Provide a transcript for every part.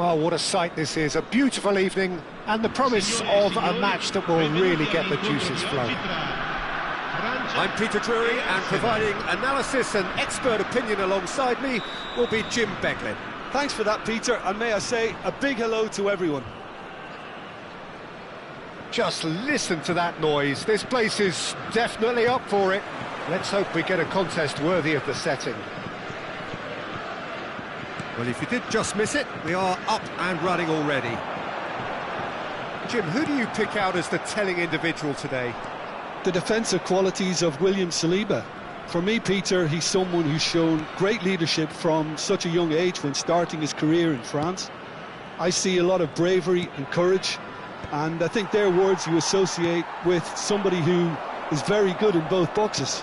Well, what a sight this is, a beautiful evening, and the promise of a match that will really get the juices flowing. I'm Peter Drury, and providing analysis and expert opinion alongside me will be Jim Beglin. Thanks for that, Peter, and may I say a big hello to everyone. Just listen to that noise, this place is definitely up for it. Let's hope we get a contest worthy of the setting. Well, if you did just miss it, we are up and running already. Jim, who do you pick out as the telling individual today? The defensive qualities of William Saliba. For me, Peter, he's someone who's shown great leadership from such a young age when starting his career in France. I see a lot of bravery and courage, and I think they're words you associate with somebody who is very good in both boxes.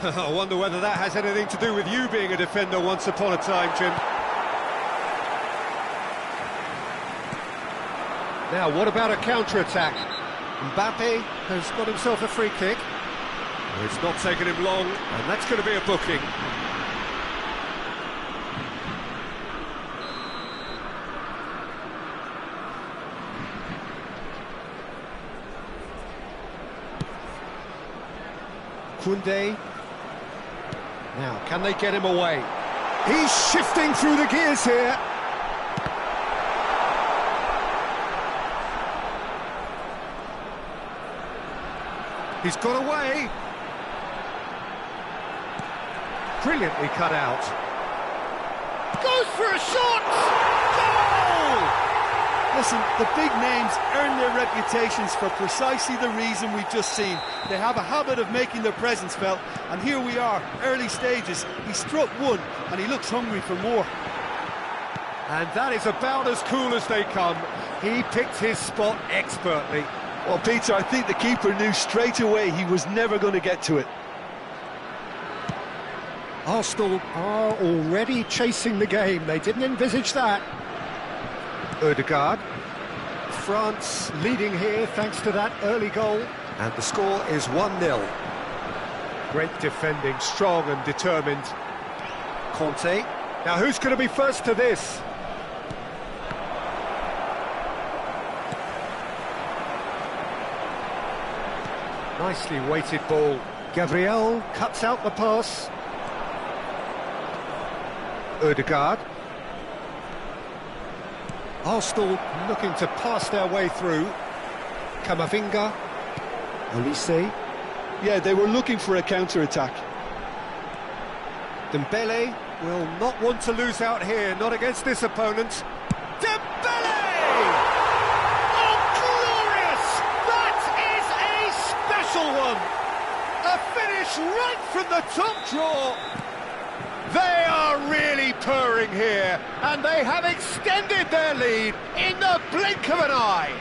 I wonder whether that has anything to do with you being a defender once upon a time, Jim. Now, what about a counter-attack? Mbappe has got himself a free kick. Well, it's not taken him long, and that's going to be a booking. Koundé. Now, can they get him away? He's shifting through the gears here. He's got away. Brilliantly cut out. Goes for a shot! Goal! Listen, the big names earn their reputations for precisely the reason we've just seen. They have a habit of making their presence felt, and here we are, early stages. He struck one, and he looks hungry for more. And that is about as cool as they come. He picked his spot expertly. Well, Peter, I think the keeper knew straight away he was never going to get to it. Arsenal are already chasing the game. They didn't envisage that. Odegaard. France leading here thanks to that early goal. And the score is 1-0. Great defending, strong and determined. Conte. Now who's going to be first to this? Nicely weighted ball. Gabriel cuts out the pass. Odegaard. Arsenal looking to pass their way through. Camavinga. Olise. Yeah, they were looking for a counter-attack. Dembele will not want to lose out here, not against this opponent. Dembele! Oh, glorious! That is a special one! A finish right from the top draw! They are really purring here, and they have extended their lead in the blink of an eye.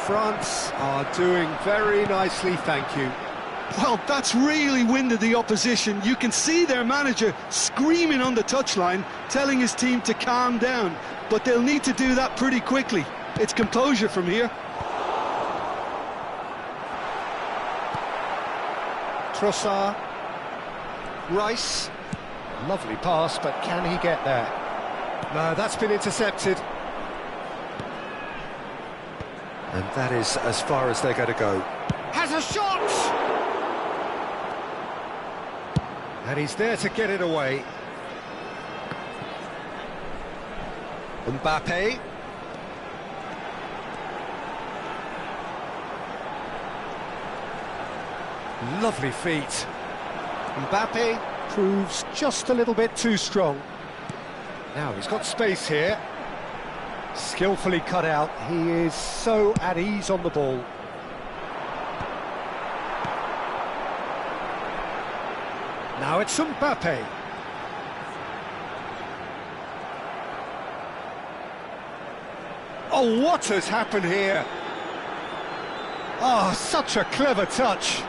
France are doing very nicely, thank you. Well, that's really winded the opposition. You can see their manager screaming on the touchline, telling his team to calm down, but they'll need to do that pretty quickly. It's composure from here. Trossard, Rice, lovely pass, but can he get there? No, that's been intercepted. And that is as far as they're going to go. Has a shot! And he's there to get it away. Mbappe. Lovely feet. Mbappe proves just a little bit too strong. Now he's got space here. Skillfully cut out. He is so at ease on the ball. Now it's Mbappe. Oh, what has happened here? Oh, such a clever touch.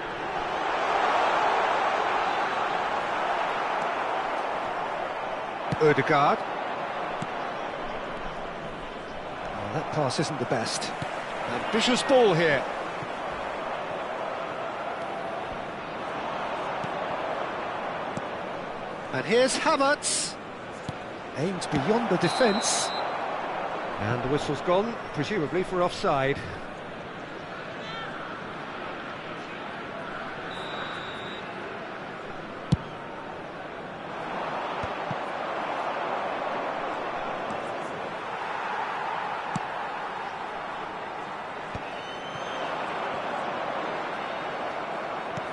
Odegaard. Oh, that pass isn't the best. Ambitious ball here. And here's Havertz. Aimed beyond the defence. And the whistle's gone, presumably for offside.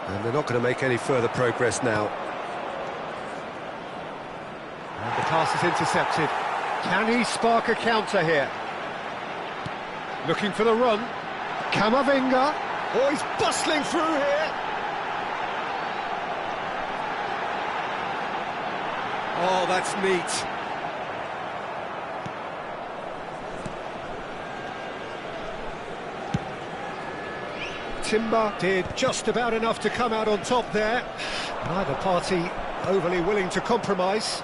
And they're not going to make any further progress now. And the pass is intercepted. Can he spark a counter here? Looking for the run. Camavinga. Oh, he's bustling through here. Oh, that's neat. Timber did just about enough to come out on top there. Neither party overly willing to compromise.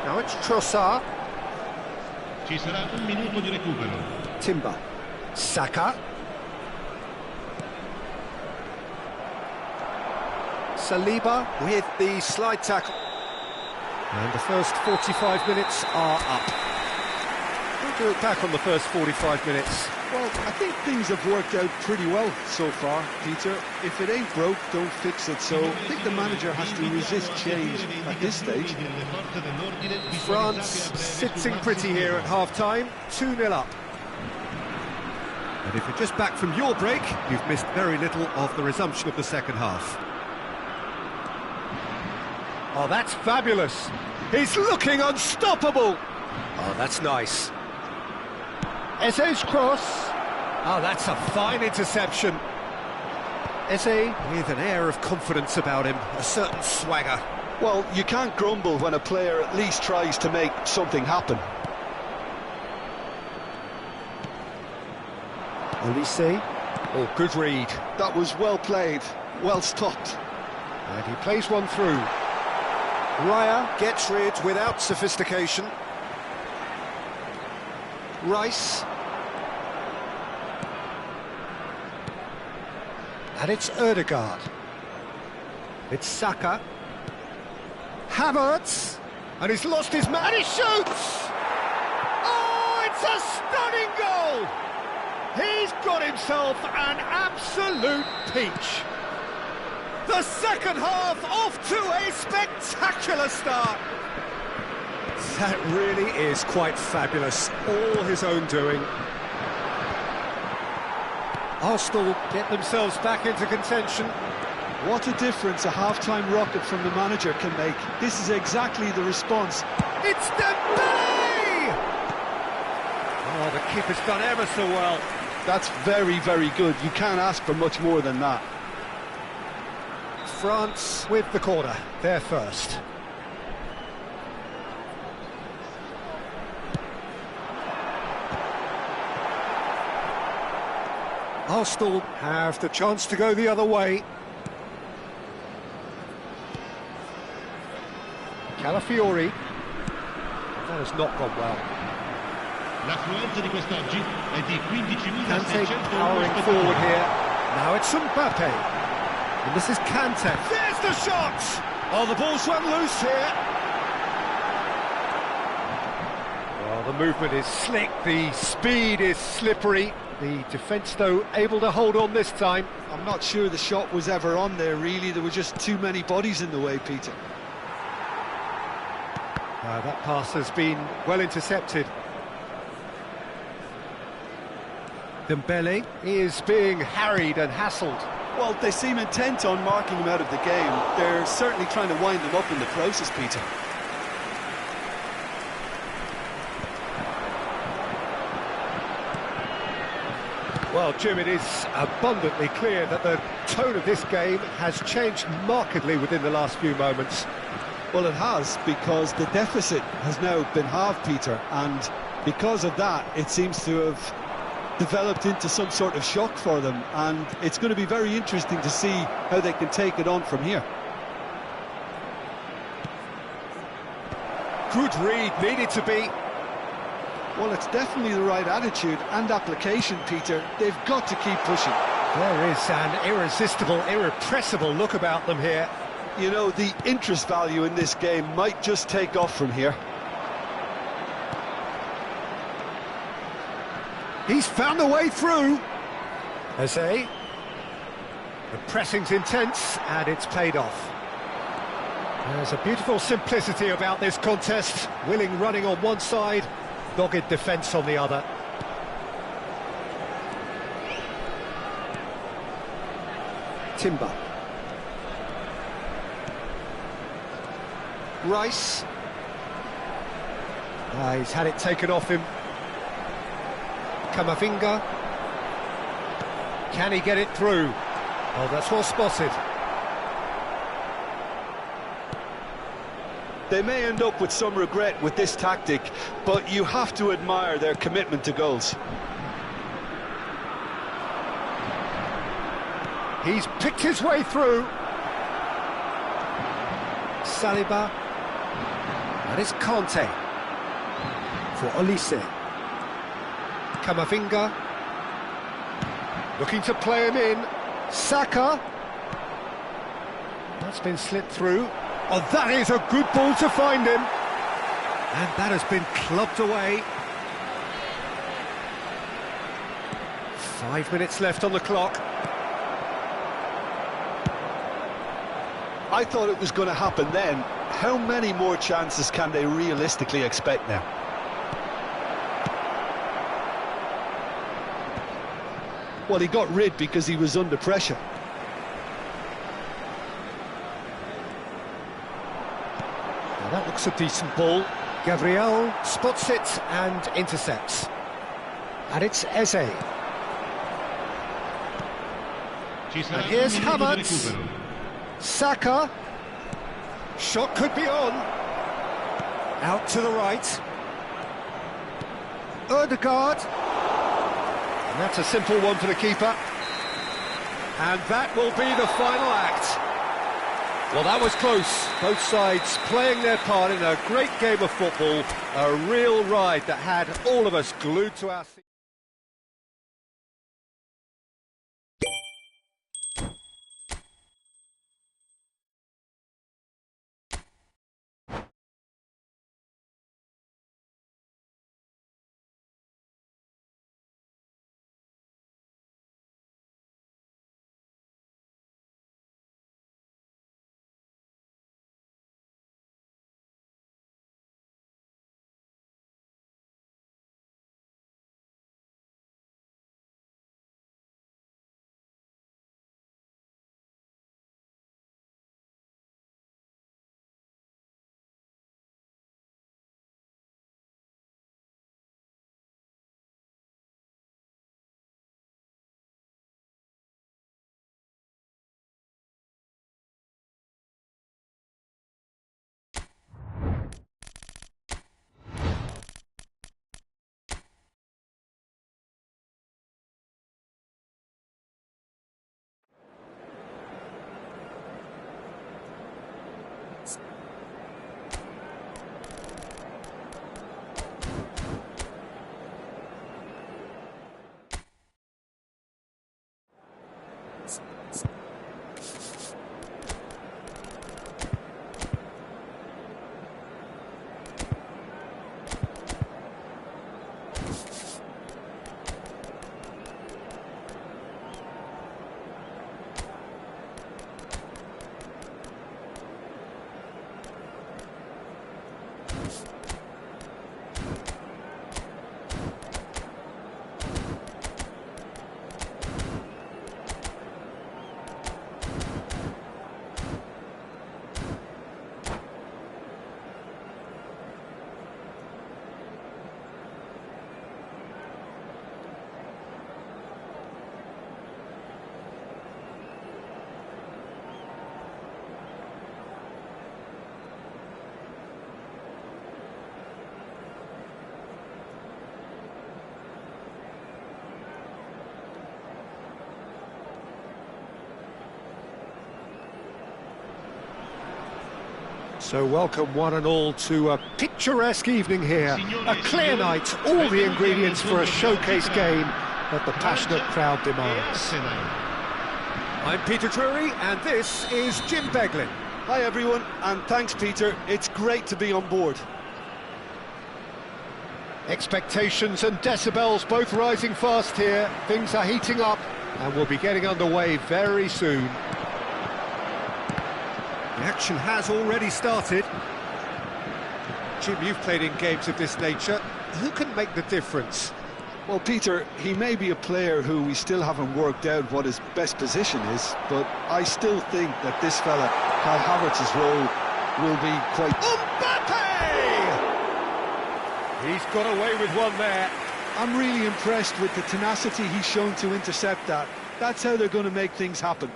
Now it's Trossard. Ci sarà un minuto di recupero. Timber. Saka. Saliba with the slide tackle. And the first 45 minutes are up. We'll do it back on the first 45 minutes. Well, I think things have worked out pretty well so far, Peter. If it ain't broke, don't fix it. So I think the manager has to resist change at this stage. France sitting pretty here at half-time, 2-0 up. And if you're just back from your break, you've missed very little of the resumption of the second half. Oh, that's fabulous. He's looking unstoppable. Oh, that's nice. Eze's cross. Oh, that's a fine interception. Eze with an air of confidence about him, a certain swagger. Well, you can't grumble when a player at least tries to make something happen. Olise. Oh, good read. That was well played, well stopped. And he plays one through. Raya gets rid without sophistication. Rice. And it's Ødegaard. It's Saka. Havertz. And he's lost his man. And he shoots! Oh, it's a stunning goal! He's got himself an absolute peach. The second half off to a spectacular start. That really is quite fabulous. All his own doing. Arsenal get themselves back into contention. What a difference a half-time rocket from the manager can make. This is exactly the response. It's Dembele! Oh, the keeper's done ever so well. That's very, very good. You can't ask for much more than that. France with the corner. They're first. Arsenal have the chance to go the other way. Calafiori. That has not gone well. L'affluenza di quest'oggi è di 15.600 Kante powering forward here. Now it's Mbappe. And this is Kante. There's the shot! Oh, the ball's run loose here. Well, the movement is slick, the speed is slippery. The defence, though, able to hold on this time. I'm not sure the shot was ever on there, really. There were just too many bodies in the way, Peter. That pass has been well intercepted. Dembele is being harried and hassled. Well, they seem intent on marking him out of the game. They're certainly trying to wind him up in the process, Peter. Well, Jim, it is abundantly clear that the tone of this game has changed markedly within the last few moments. Well, it has, because the deficit has now been halved, Peter, and because of that, it seems to have developed into some sort of shock for them, and it's going to be very interesting to see how they can take it on from here. Good read, needed to be. Well, it's definitely the right attitude and application, Peter. They've got to keep pushing. There is an irresistible, irrepressible look about them here. You know, the interest value in this game might just take off from here. He's found a way through. The pressing's intense, and it's paid off. There's a beautiful simplicity about this contest. Willing running on one side, dogged defence on the other. Timber. Rice. He's had it taken off him. Kamavinga. Can he get it through? Oh, that's well spotted. They may end up with some regret with this tactic, but you have to admire their commitment to goals. He's picked his way through. Saliba. And it's Conte. For Olise. Kamavinga. Looking to play him in. Saka. That's been slipped through. Oh, that is a good ball to find him. And that has been clubbed away. 5 minutes left on the clock. I thought it was going to happen then. How many more chances can they realistically expect now? Well, he got rid because he was under pressure. Now that looks a decent ball. Gabriel spots it and intercepts. And it's Eze. And here's Havertz. Saka. Shot could be on. Out to the right. Ødegaard. And that's a simple one for the keeper. And that will be the final act. Well, that was close. Both sides playing their part in a great game of football. A real ride that had all of us glued to our seats. So welcome one and all to a picturesque evening here. A clear night, all the ingredients for a showcase game that the passionate crowd demands. I'm Peter Drury and this is Jim Beglin. Hi everyone, and thanks Peter, it's great to be on board. Expectations and decibels both rising fast here. Things are heating up and we'll be getting underway very soon. The action has already started. Jim, you've played in games of this nature. Who can make the difference? Well, Peter, he may be a player who we still haven't worked out what his best position is, but I still think that this fella, Kai Havertz's role, will be quite... Mbappe! He's got away with one there. I'm really impressed with the tenacity he's shown to intercept that. That's how they're going to make things happen.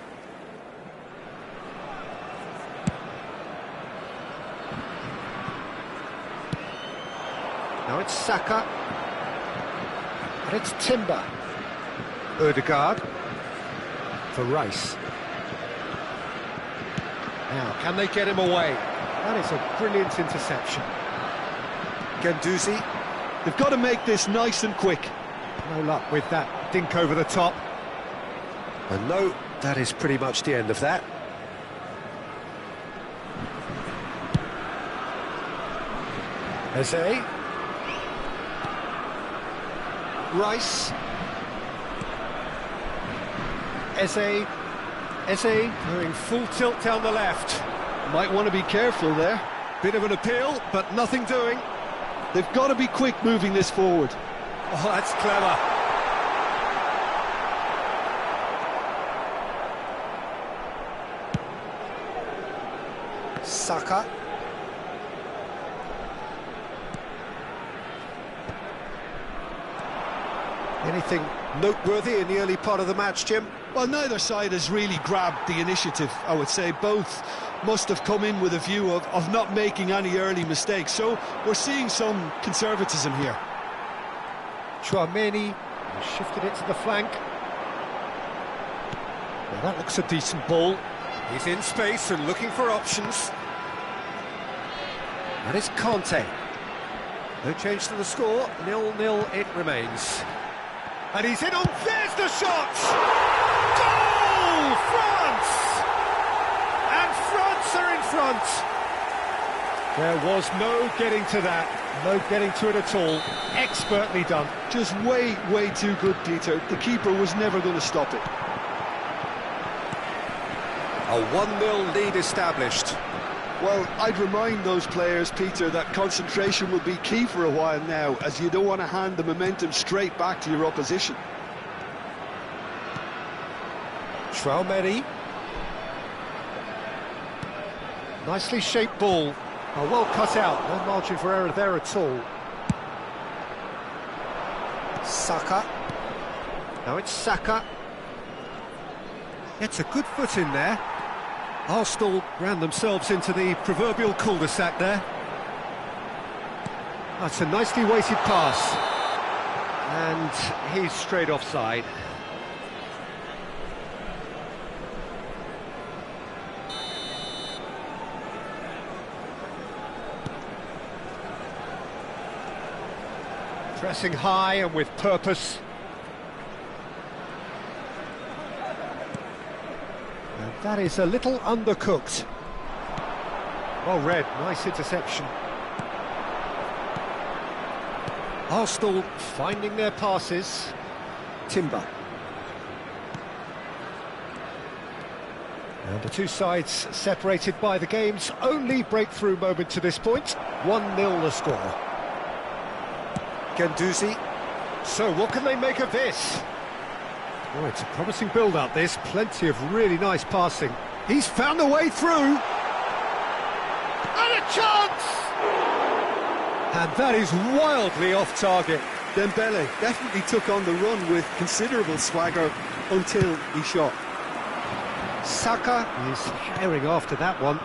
Now it's Saka. And it's Timber. Ødegaard. For Rice. Now, can they get him away? That is a brilliant interception. Guendouzi. They've got to make this nice and quick. No luck with that dink over the top. And no, that is pretty much the end of that. Eze. Rice. Eze going full tilt down the left. Might want to be careful there. Bit of an appeal, but nothing doing. They've got to be quick moving this forward. Oh, that's clever. Saka. Anything noteworthy in the early part of the match, Jim? Well, neither side has really grabbed the initiative, I would say. Both must have come in with a view of not making any early mistakes. So we're seeing some conservatism here. Chouameni shifted it to the flank. Well, that looks a decent ball. He's in space and looking for options. And it's Conte. No change to the score, 0-0 it remains. And he's in on, there's the shot! Goal! France! And France are in front. There was no getting to that, no getting to it at all. Expertly done. Just way too good, Peter. The keeper was never going to stop it. A 1-0 lead established. Well, I'd remind those players, Peter, that concentration will be key for a while now, as you don't want to hand the momentum straight back to your opposition. Chouameni. Nicely shaped ball. Oh, well cut out. No margin for error there at all. Saka. Now it's Saka. It's a good foot in there. Arsenal ran themselves into the proverbial cul-de-sac there. That's a nicely weighted pass. And he's straight offside. Pressing high and with purpose. And that is a little undercooked. Well read, nice interception. Arsenal finding their passes. Timber. And the two sides separated by the game's only breakthrough moment to this point. 1-0 the score. Guendouzi. So what can they make of this? Oh, it's a promising build-up, this. Plenty of really nice passing. He's found a way through. And a chance! And that is wildly off target. Dembele definitely took on the run with considerable swagger until he shot. Saka is herring after that one.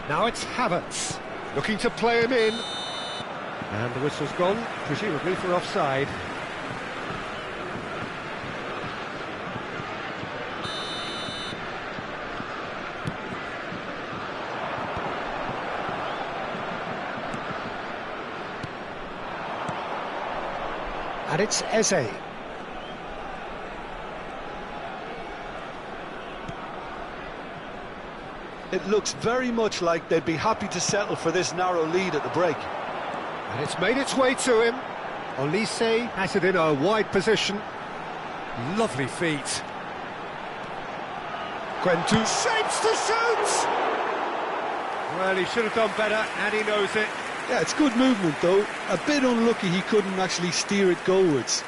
Now it's Havertz, looking to play him in. And the whistle's gone, presumably for offside. And it's Eze. It looks very much like they'd be happy to settle for this narrow lead at the break. And it's made its way to him. Olise has it in a wide position. Lovely feet. Quentu shapes to shoot! Well, he should have done better, and he knows it. Yeah, it's good movement though. A bit unlucky he couldn't actually steer it goalwards.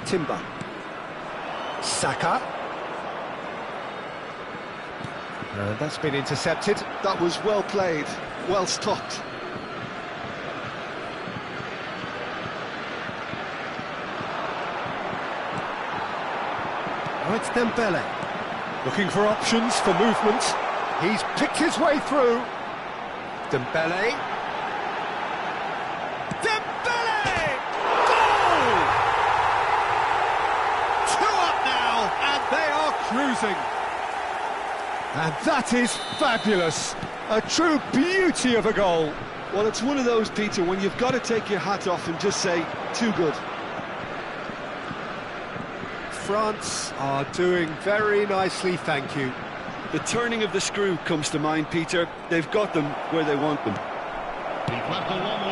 Timber. Saka. And that's been intercepted. That was well played, well stopped. Oh, it's Dembele. Looking for options for movement. He's picked his way through. Dembele. Dembele! Goal! 2 up now, and they are cruising. And that is fabulous. A true beauty of a goal. Well, it's one of those, Peter, when you've got to take your hat off and just say, too good. France are doing very nicely, thank you. The turning of the screw comes to mind, Peter. They've got them where they want them.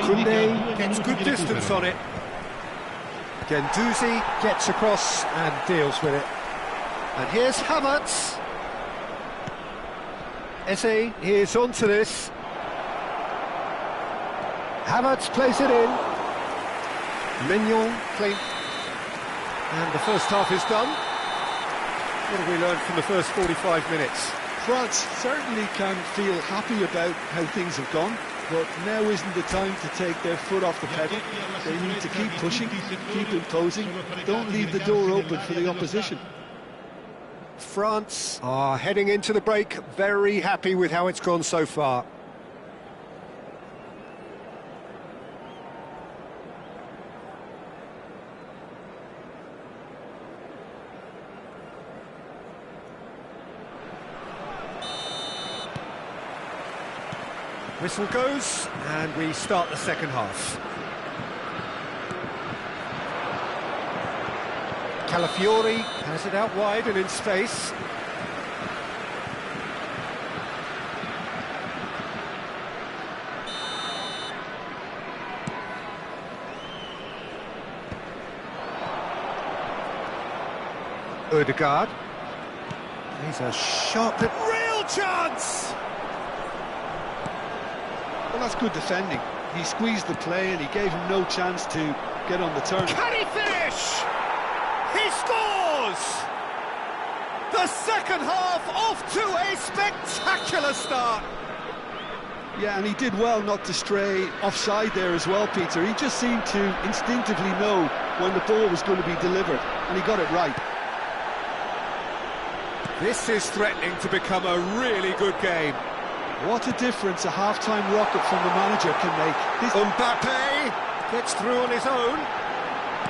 Koundé gets good distance on it. Guendouzi gets across and deals with it. And here's Havertz. Eze is onto this. Havertz plays it in. Mignon clean. And the first half is done. What have we learned from the first 45 minutes? France certainly can feel happy about how things have gone, but now isn't the time to take their foot off the pedal. They need to keep pushing, keep imposing, don't leave the door open for the opposition. France are heading into the break very happy with how it's gone so far. Whistle goes, and we start the second half. Calafiori has it out wide and in space. Ødegaard. He's a sharp, real chance! Well, that's good defending. He squeezed the play and he gave him no chance to get on the turn. Can he finish? He scores! The second half off to a spectacular start. Yeah, and he did well not to stray offside there as well, Peter. He just seemed to instinctively know when the ball was going to be delivered, and he got it right. This is threatening to become a really good game. What a difference a half-time rocket from the manager can make. Mbappe gets through on his own,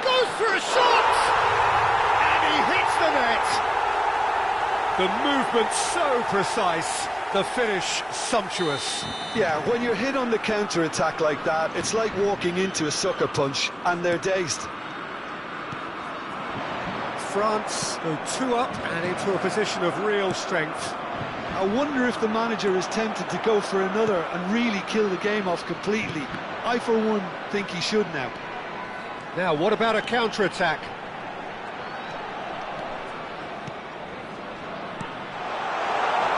goes for a shot, and he hits the net. The movement so precise, the finish sumptuous. Yeah, when you're hit on the counter-attack like that, it's like walking into a sucker punch, and they're dazed. France go 2 up and into a position of real strength. I wonder if the manager is tempted to go for another and really kill the game off completely. I, for one, think he should now. Now, what about a counter-attack?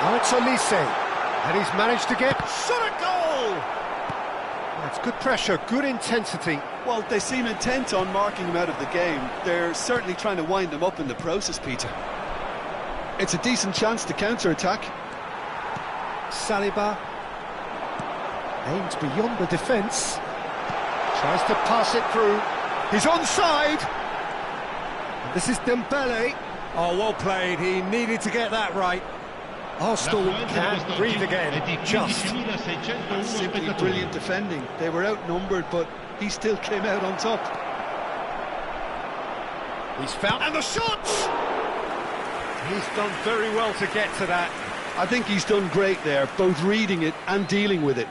Now it's Olise, and he's managed to get shot at goal! That's good pressure, good intensity. Well, they seem intent on marking him out of the game. They're certainly trying to wind him up in the process, Peter. It's a decent chance to counter-attack. Saliba aims beyond the defence, tries to pass it through. He's onside. And this is Dembele. Oh, well played. He needed to get that right. Arsenal can breathe again. Just simply brilliant defending. They were outnumbered, but he still came out on top. He's found, and the shots. He's done very well to get to that. I think he's done great there, both reading it and dealing with it.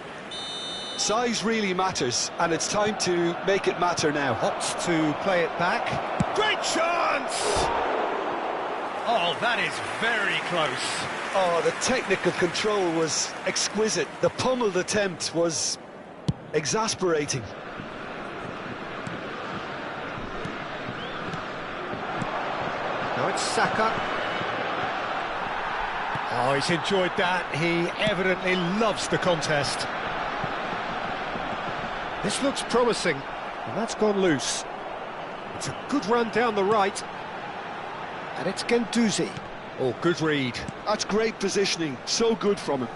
Size really matters, and it's time to make it matter now. Hops to play it back. Great chance! Oh, that is very close. Oh, the technical control was exquisite. The pummeled attempt was exasperating. Now it's Saka. Oh, he's enjoyed that. He evidently loves the contest. This looks promising, and that's gone loose. It's a good run down the right. And it's Guendouzi. Oh, good read. That's great positioning. So good from him.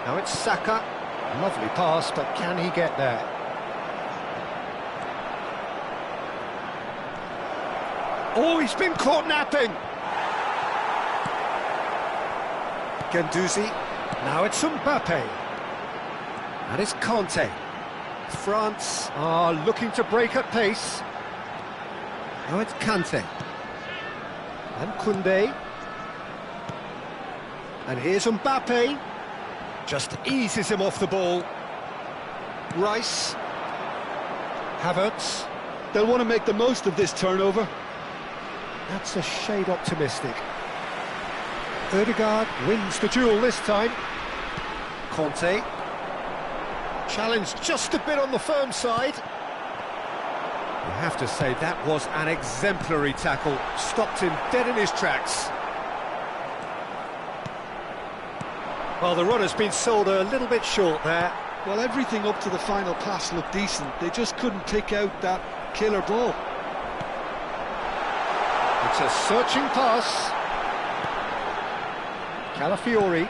Now it's Saka. Lovely pass, but can he get there? Oh, he's been caught napping. Guendouzi. Now it's Mbappe. And it's Conte. France are looking to break at pace. Now it's Kante. And Koundé. And here's Mbappe. Just eases him off the ball. Rice. Havertz. They'll want to make the most of this turnover. That's a shade optimistic. Ødegaard wins the duel this time. Conte. Challenged just a bit on the firm side. You have to say that was an exemplary tackle. Stopped him dead in his tracks. Well, the run has been sold a little bit short there. Well, everything up to the final pass looked decent. They just couldn't pick out that killer ball. It's a searching pass. Calafiori.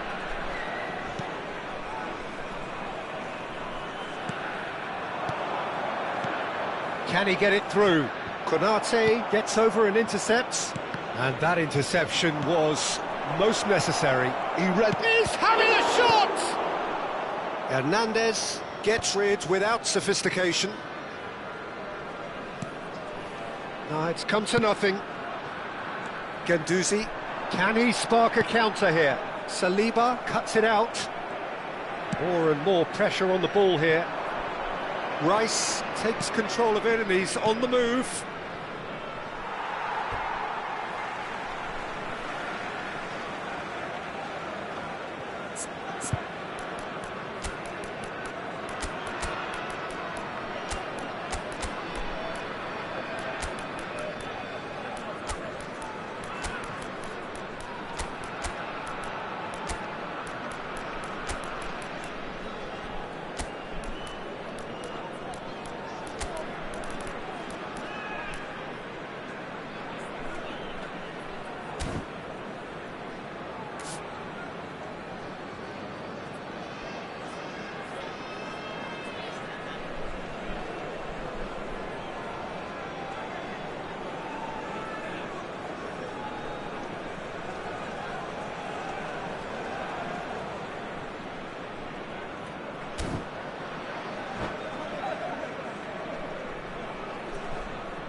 Can he get it through? Konate gets over and intercepts. And that interception was most necessary. He's having a shot! Hernandez gets rid without sophistication. No, it's come to nothing. Guendouzi. Can he spark a counter here? Saliba cuts it out. More and more pressure on the ball here. Rice takes control of it and he's on the move.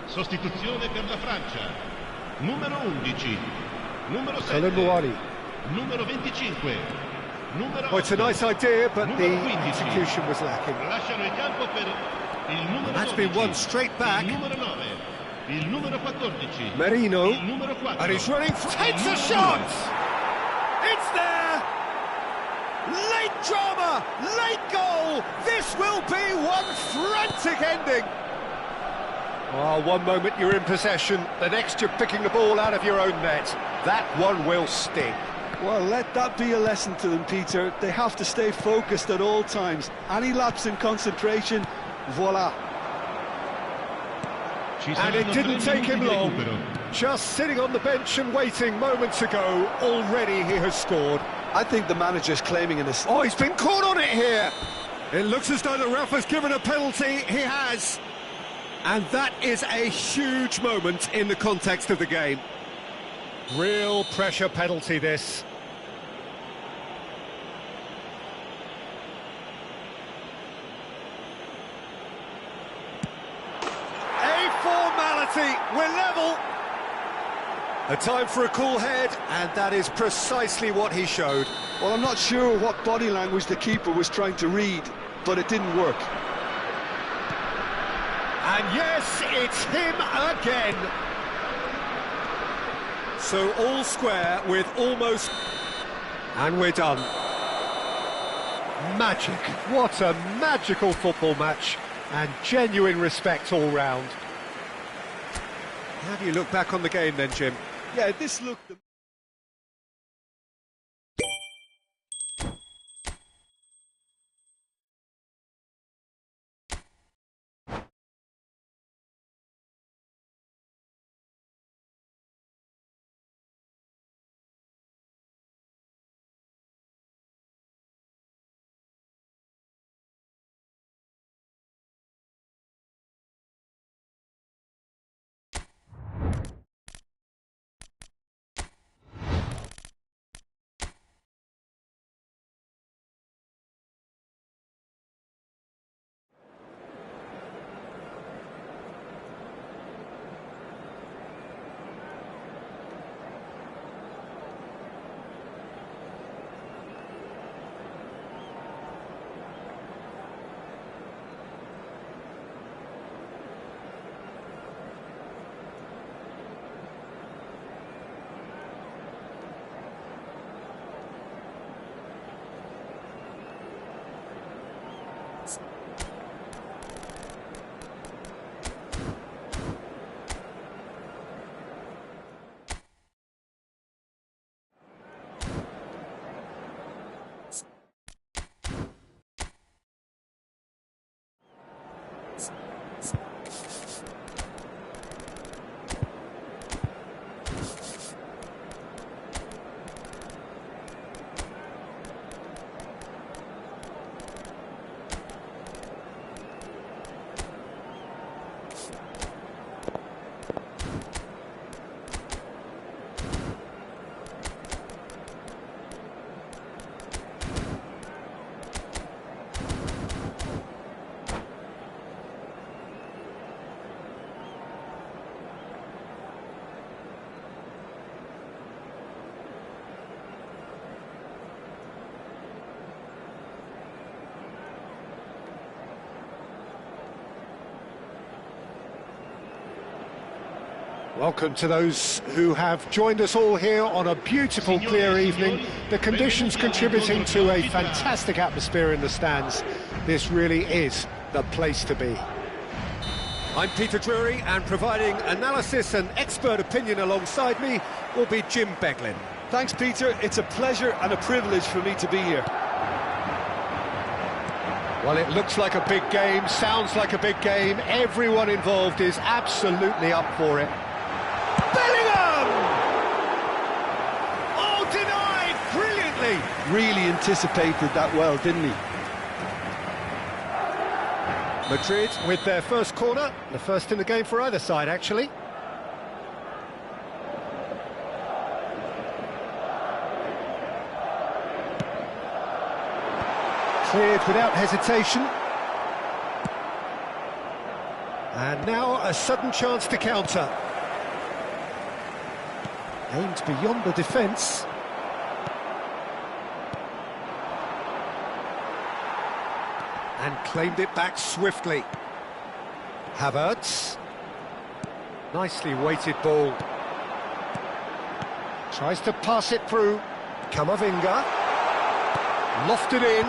Sostituzione per la Francia. Numero 11, numero 7, numero 25, numero 8. Well, it's a nice idea, but the 15. execution was lacking. Lasciano il campo per il numero That's 12, been won straight back. il numero 9, il numero 14, Merino, il numero 4. and he's running, takes a shot! It's there! Late drama, late goal! This will be one frantic ending! Oh, one moment you're in possession, the next you're picking the ball out of your own net. That one will sting. Well, let that be a lesson to them, Peter. They have to stay focused at all times. Any lapse in concentration, voila. And it didn't take him long. Just sitting on the bench and waiting moments ago, already he has scored. I think the manager's claiming an assist. Oh, he's been caught on it here. It looks as though the ref has given a penalty. He has. And that is a huge moment in the context of the game. Real pressure penalty, this. A formality, we're level. A time for a cool head, and that is precisely what he showed. Well, I'm not sure what body language the keeper was trying to read, but it didn't work. And yes, it's him again. So all square with almost... And we're done. Magic. What a magical football match. And genuine respect all round. How do you look back on the game then, Jim? Yeah, this looked... Welcome to those who have joined us all here on a beautiful, clear evening. The conditions contributing to a fantastic atmosphere in the stands. This really is the place to be. I'm Peter Drury, and providing analysis and expert opinion alongside me will be Jim Beglin. Thanks, Peter. It's a pleasure and a privilege for me to be here. Well, it looks like a big game, sounds like a big game. Everyone involved is absolutely up for it. Bellingham! Oh, denied brilliantly! Really anticipated that well, didn't he? Madrid with their first corner, the first in the game for either side, actually. Cleared without hesitation. And now a sudden chance to counter. Aimed beyond the defence. And claimed it back swiftly. Havertz. Nicely weighted ball. Tries to pass it through. Camavinga. Lofted in.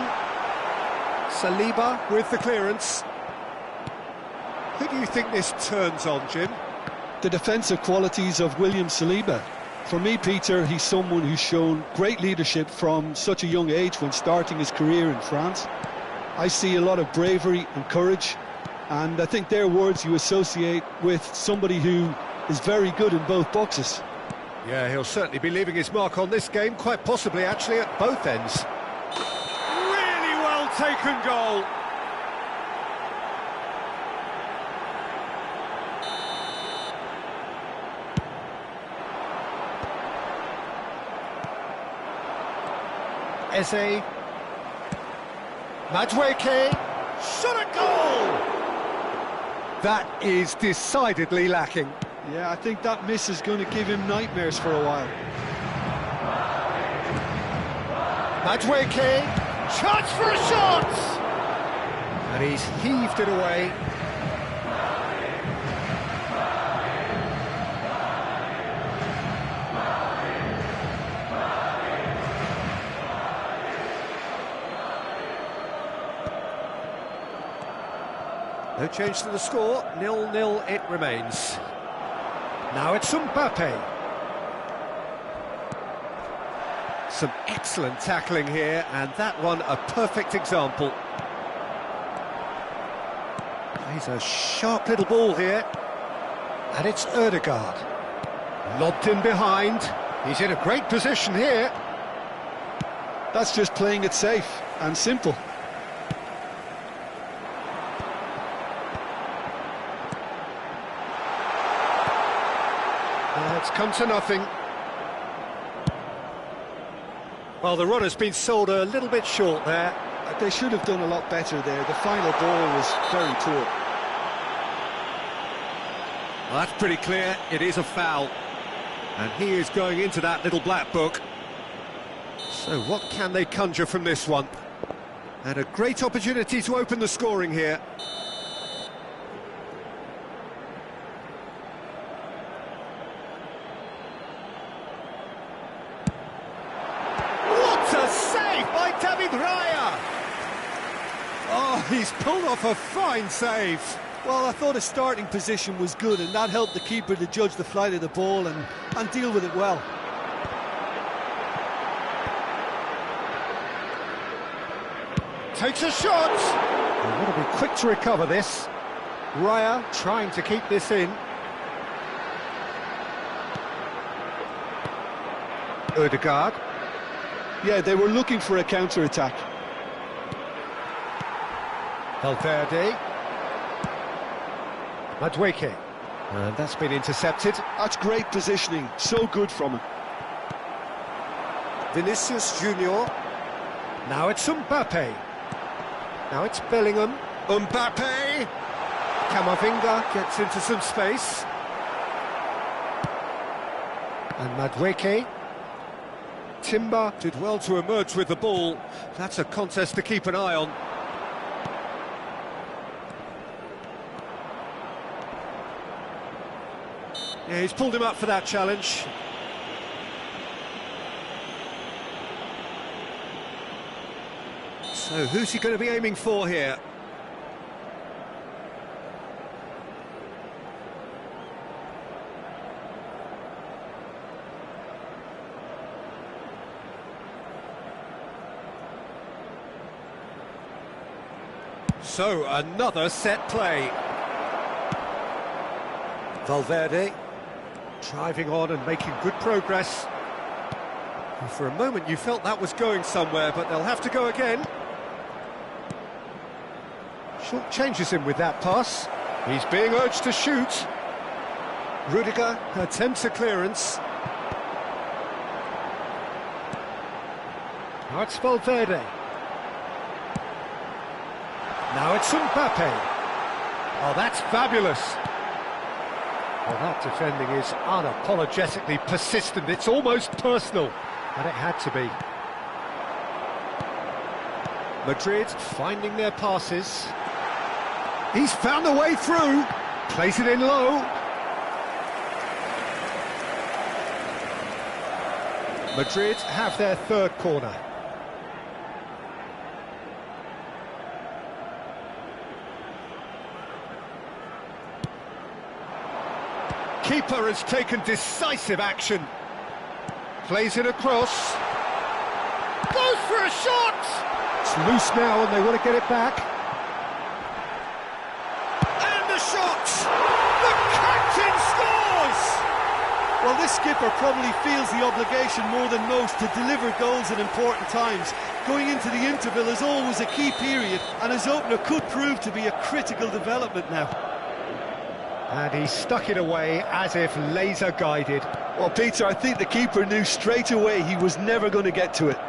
Saliba with the clearance. Who do you think this turns on, Jim? The defensive qualities of William Saliba. For me, Peter, he's someone who's shown great leadership from such a young age when starting his career in France. I see a lot of bravery and courage, and I think they're words you associate with somebody who is very good in both boxes. Yeah, he'll certainly be leaving his mark on this game, quite possibly actually at both ends. Really well taken goal. Eze. Madueke. Shot at goal! That is decidedly lacking. Yeah, I think that miss is going to give him nightmares for a while. Madueke. Chance for a shot! And he's heaved it away. No change to the score, 0-0 it remains. Now it's Mbappe. Some excellent tackling here, and that one a perfect example. He's a sharp little ball here. And it's Ødegaard. Lobbed in behind. He's in a great position here. That's just playing it safe and simple. It's come to nothing. Well, the run has been sold a little bit short there. They should have done a lot better there. The final ball was very poor. Well, that's pretty clear. It is a foul. And he is going into that little black book. So what can they conjure from this one? And a great opportunity to open the scoring here. What a save by David Raya! Oh, he's pulled off a fine save. Well, I thought his starting position was good, and that helped the keeper to judge the flight of the ball and deal with it well. Takes a shot! They've got to be quick to recover this. Raya trying to keep this in. Ødegaard. Yeah, they were looking for a counter-attack. Valverde. Madueke. And that's been intercepted. That's great positioning, so good from him. Vinicius Junior. Now it's Mbappe. Now it's Bellingham. Mbappe! Camavinga gets into some space. And Madueke. Timber. Did well to emerge with the ball. That's a contest to keep an eye on. Yeah, he's pulled him up for that challenge. So who's he going to be aiming for here? So another set play. Valverde. Driving on and making good progress. And for a moment you felt that was going somewhere, but they'll have to go again. Short changes him with that pass. He's being urged to shoot. Rudiger attempts a clearance. Now it's Valverde. Now it's Mbappe. Oh, that's fabulous. Well, that defending is unapologetically persistent. It's almost personal, and it had to be. Madrid finding their passes. He's found a way through. Plays it in low. Madrid have their third corner. Keeper has taken decisive action. Plays it across. Goes for a shot! It's loose now and they want to get it back. And the shot! The captain scores! Well, this skipper probably feels the obligation more than most to deliver goals at important times. Going into the interval is always a key period, and his opener could prove to be a critical development now. And he stuck it away as if laser-guided. Well, Peter, I think the keeper knew straight away he was never going to get to it.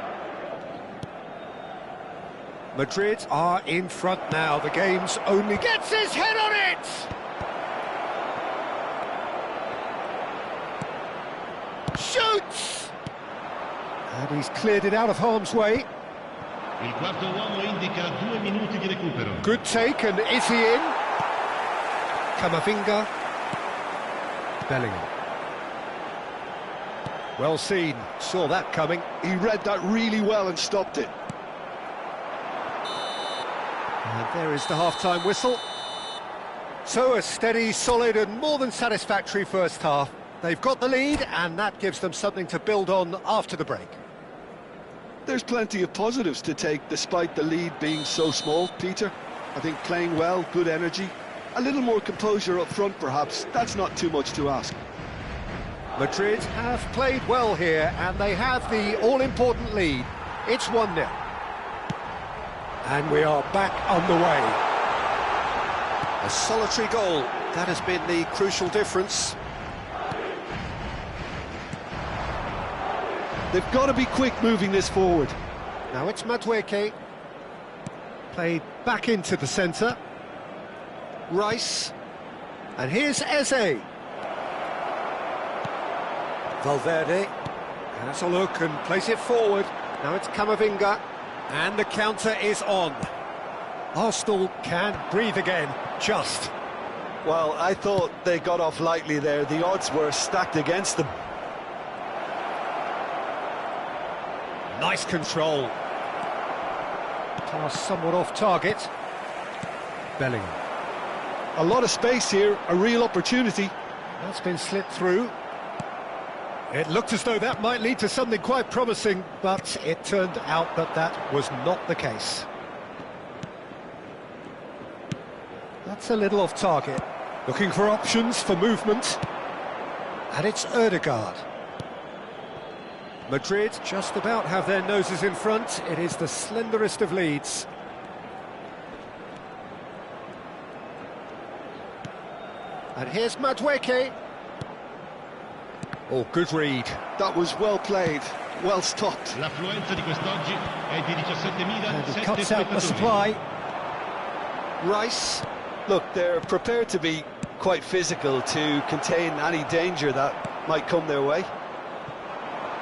Madrid are in front now. The game's only... Gets his head on it! Shoots! And he's cleared it out of harm's way. Il quarto uomo indica 2 minuti di recupero. Good take, and is he in? Camavinga. Bellingham. Well seen, saw that coming. He read that really well and stopped it. And there is the half-time whistle. So a steady, solid and more than satisfactory first half. They've got the lead and that gives them something to build on after the break. There's plenty of positives to take despite the lead being so small, Peter. I think playing well, good energy, a little more composure up front perhaps, that's not too much to ask. Madrid have played well here and they have the all-important lead. It's 1-0. And we are back underway. A solitary goal, that has been the crucial difference. They've got to be quick moving this forward. Now it's Madueke. Played back into the centre. Rice. And here's Eze. Valverde has a look and plays it forward. Now it's Camavinga. And the counter is on. Arsenal can breathe again, just. Well, I thought they got off lightly there. The odds were stacked against them. Nice control. Pass somewhat off target. Bellingham. A lot of space here, a real opportunity. That's been slipped through. It looked as though that might lead to something quite promising, but it turned out that that was not the case. That's a little off target. Looking for options for movement. And it's Ødegaard. Madrid just about have their noses in front. It is the slenderest of leads. And here's Madueke. Oh, good read. That was well played, well stopped. L'affluenza di quest'oggi è di And he 17.007 cuts out the spettatori. supply. Rice, look, they're prepared to be quite physical to contain any danger that might come their way.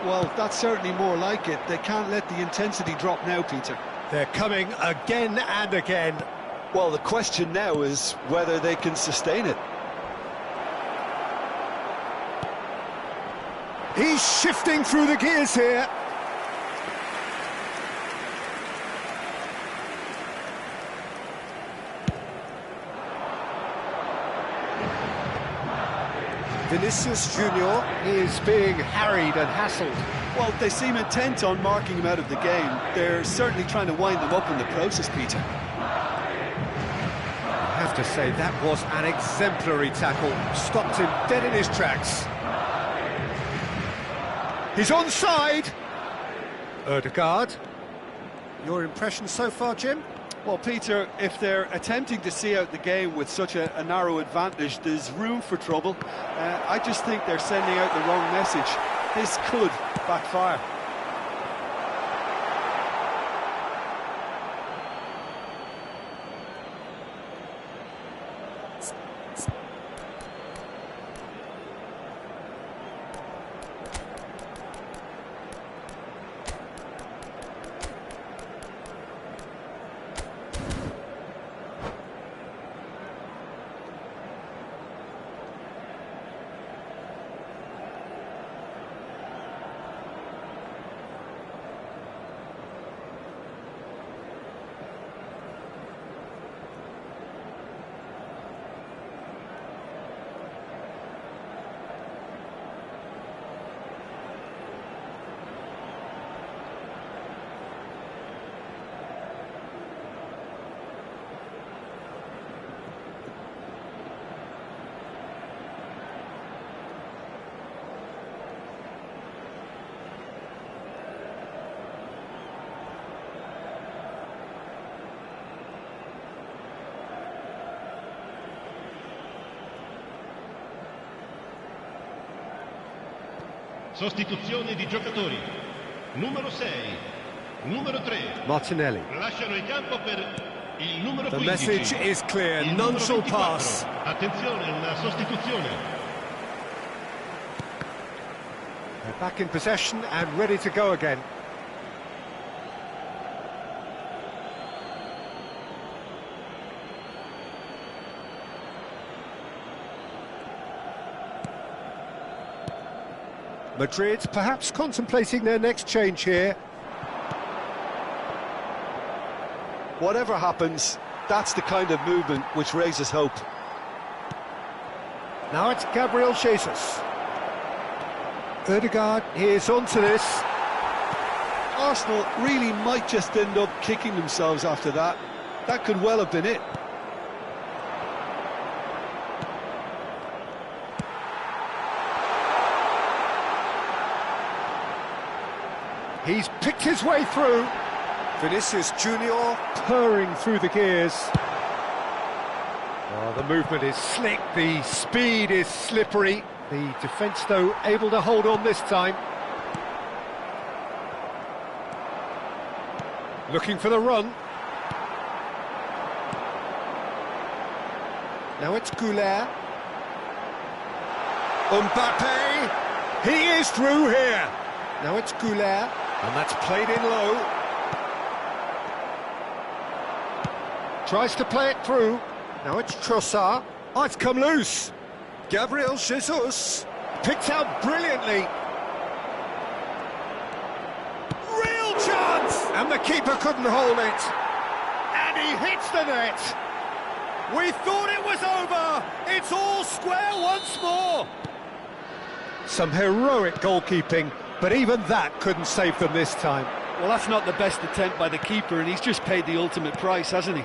Well, that's certainly more like it. They can't let the intensity drop now, Peter. They're coming again and again. Well, the question now is whether they can sustain it. He's shifting through the gears here. Vinicius Junior is being harried and hassled. Well, they seem intent on marking him out of the game. They're certainly trying to wind them up in the process, Peter. I have to say, that was an exemplary tackle. Stopped him dead in his tracks. He's onside. Ødegaard. Your impression so far, Jim? Well, Peter, if they're attempting to see out the game with such a narrow advantage, there's room for trouble. I just think they're sending out the wrong message. This could backfire. Sostituzione di giocatori. Numero 6, numero 3. Martinelli. Lasciano il campo per il numero 15. The message is clear, il none numero shall 24. pass. Attenzione, una sostituzione. They're back in possession and ready to go again. Madrid perhaps contemplating their next change here. Whatever happens, that's the kind of movement which raises hope. Now it's Gabriel Jesus. Ødegaard is onto this. Arsenal really might just end up kicking themselves after that. That could well have been it. He's picked his way through. Vinicius Junior Purring through the gears. Oh, the movement is slick, the speed is slippery. The defence, though, able to hold on this time. Looking for the run. Now it's Goulet. Mbappe. He is through here. Now it's Goulet. And that's played in low. Tries to play it through. Now it's Trossard. Oh, it's come loose. Gabriel Jesus. Picked out brilliantly. Real chance! And the keeper couldn't hold it. And he hits the net. We thought it was over. It's all square once more. Some heroic goalkeeping, but even that couldn't save them this time. Well, that's not the best attempt by the keeper, and he's just paid the ultimate price, hasn't he?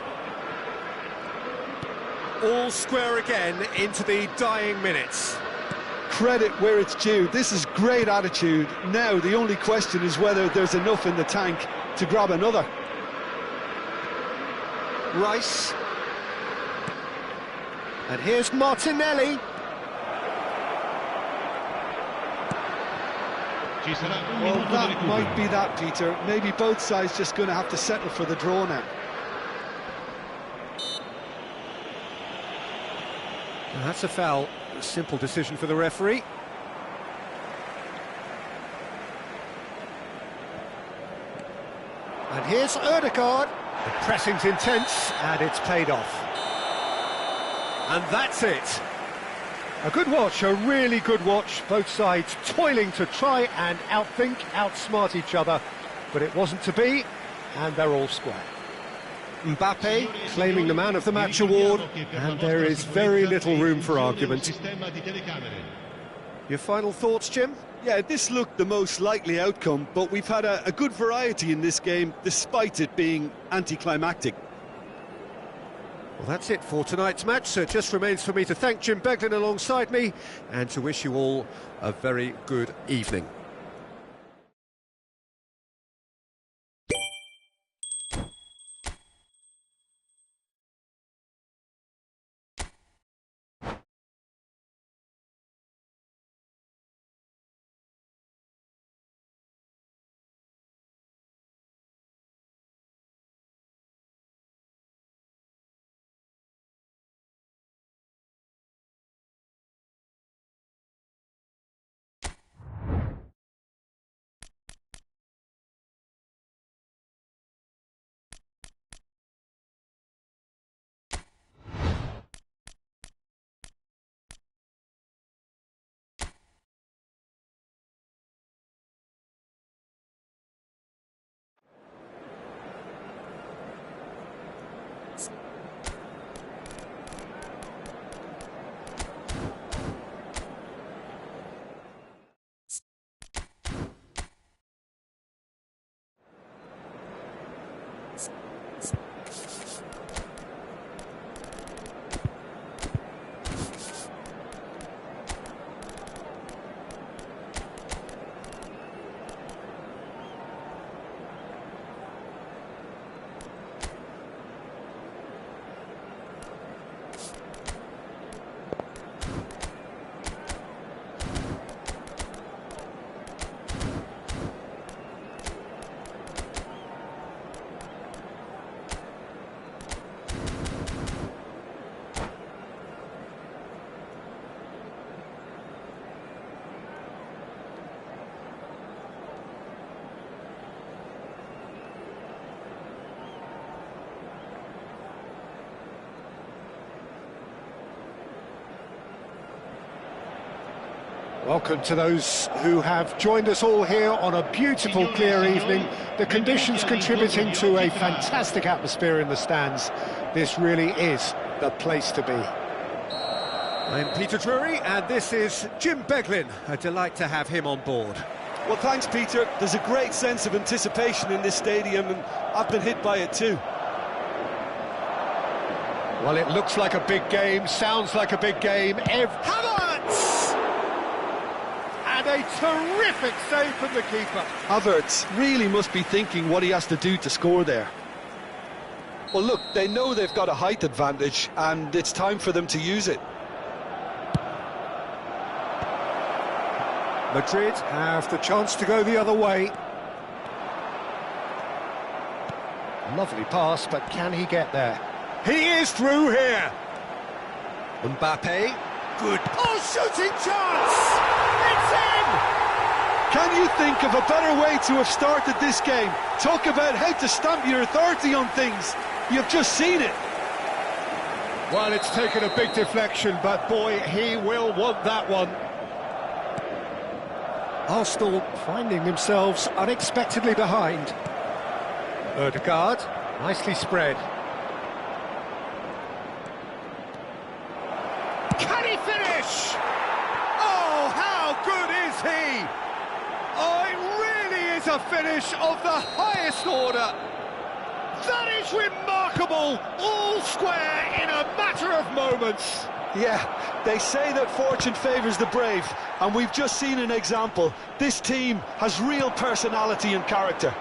All square again into the dying minutes. Credit where it's due. This is great attitude. Now, the only question is whether there's enough in the tank to grab another. Rice. And here's Martinelli. Well, that might be that, Peter. Maybe both sides just going to have to settle for the draw now. And that's a foul. A simple decision for the referee. And here's Ødegaard. The pressing's intense, and it's paid off. And that's it. A good watch, a really good watch. Both sides toiling to try and outthink, outsmart each other. But it wasn't to be, and they're all square. Mbappe claiming the Man of the Match award, and there is very little room for argument. Your final thoughts, Jim? Yeah, this looked the most likely outcome, but we've had a good variety in this game, despite it being anticlimactic. Well, that's it for tonight's match, so it just remains for me to thank Jim Beglin alongside me, and to wish you all a very good evening. Welcome to those who have joined us all here on a beautiful, clear evening. The conditions contributing to a fantastic atmosphere in the stands. This really is the place to be. I'm Peter Drury, and this is Jim Beglin. A delight to have him on board. Well, thanks, Peter. There's a great sense of anticipation in this stadium, and I've been hit by it too. Well, it looks like a big game, sounds like a big game. Havertz! And a terrific save from the keeper. Havertz really must be thinking what he has to do to score there. Well, look, they know they've got a height advantage, and it's time for them to use it. Madrid have the chance to go the other way. Lovely pass, but can he get there? He is through here. Mbappe, good. Oh, shooting chance! It's in! Can you think of a better way to have started this game? Talk about how to stamp your authority on things. You've just seen it. Well, it's taken a big deflection, but boy, he will want that one. Arsenal finding themselves unexpectedly behind. Ødegaard, nicely spread. Can he finish? Oh, how good is he? Oh, it really is a finish of the highest order. That is remarkable, all square in a matter of moments. Yeah, they say that fortune favours the brave, and we've just seen an example. This team has real personality and character.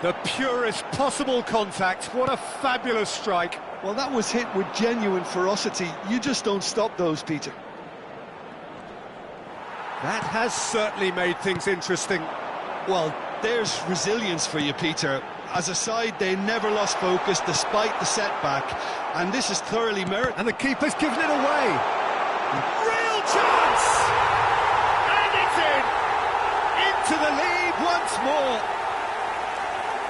The purest possible contact, what a fabulous strike. Well, that was hit with genuine ferocity. You just don't stop those, Peter. That has certainly made things interesting. Well, there's resilience for you, Peter. As a side, they never lost focus despite the setback, and this is thoroughly merited. And the keeper's given it away. Real chance! And it's in! Into the lead once more.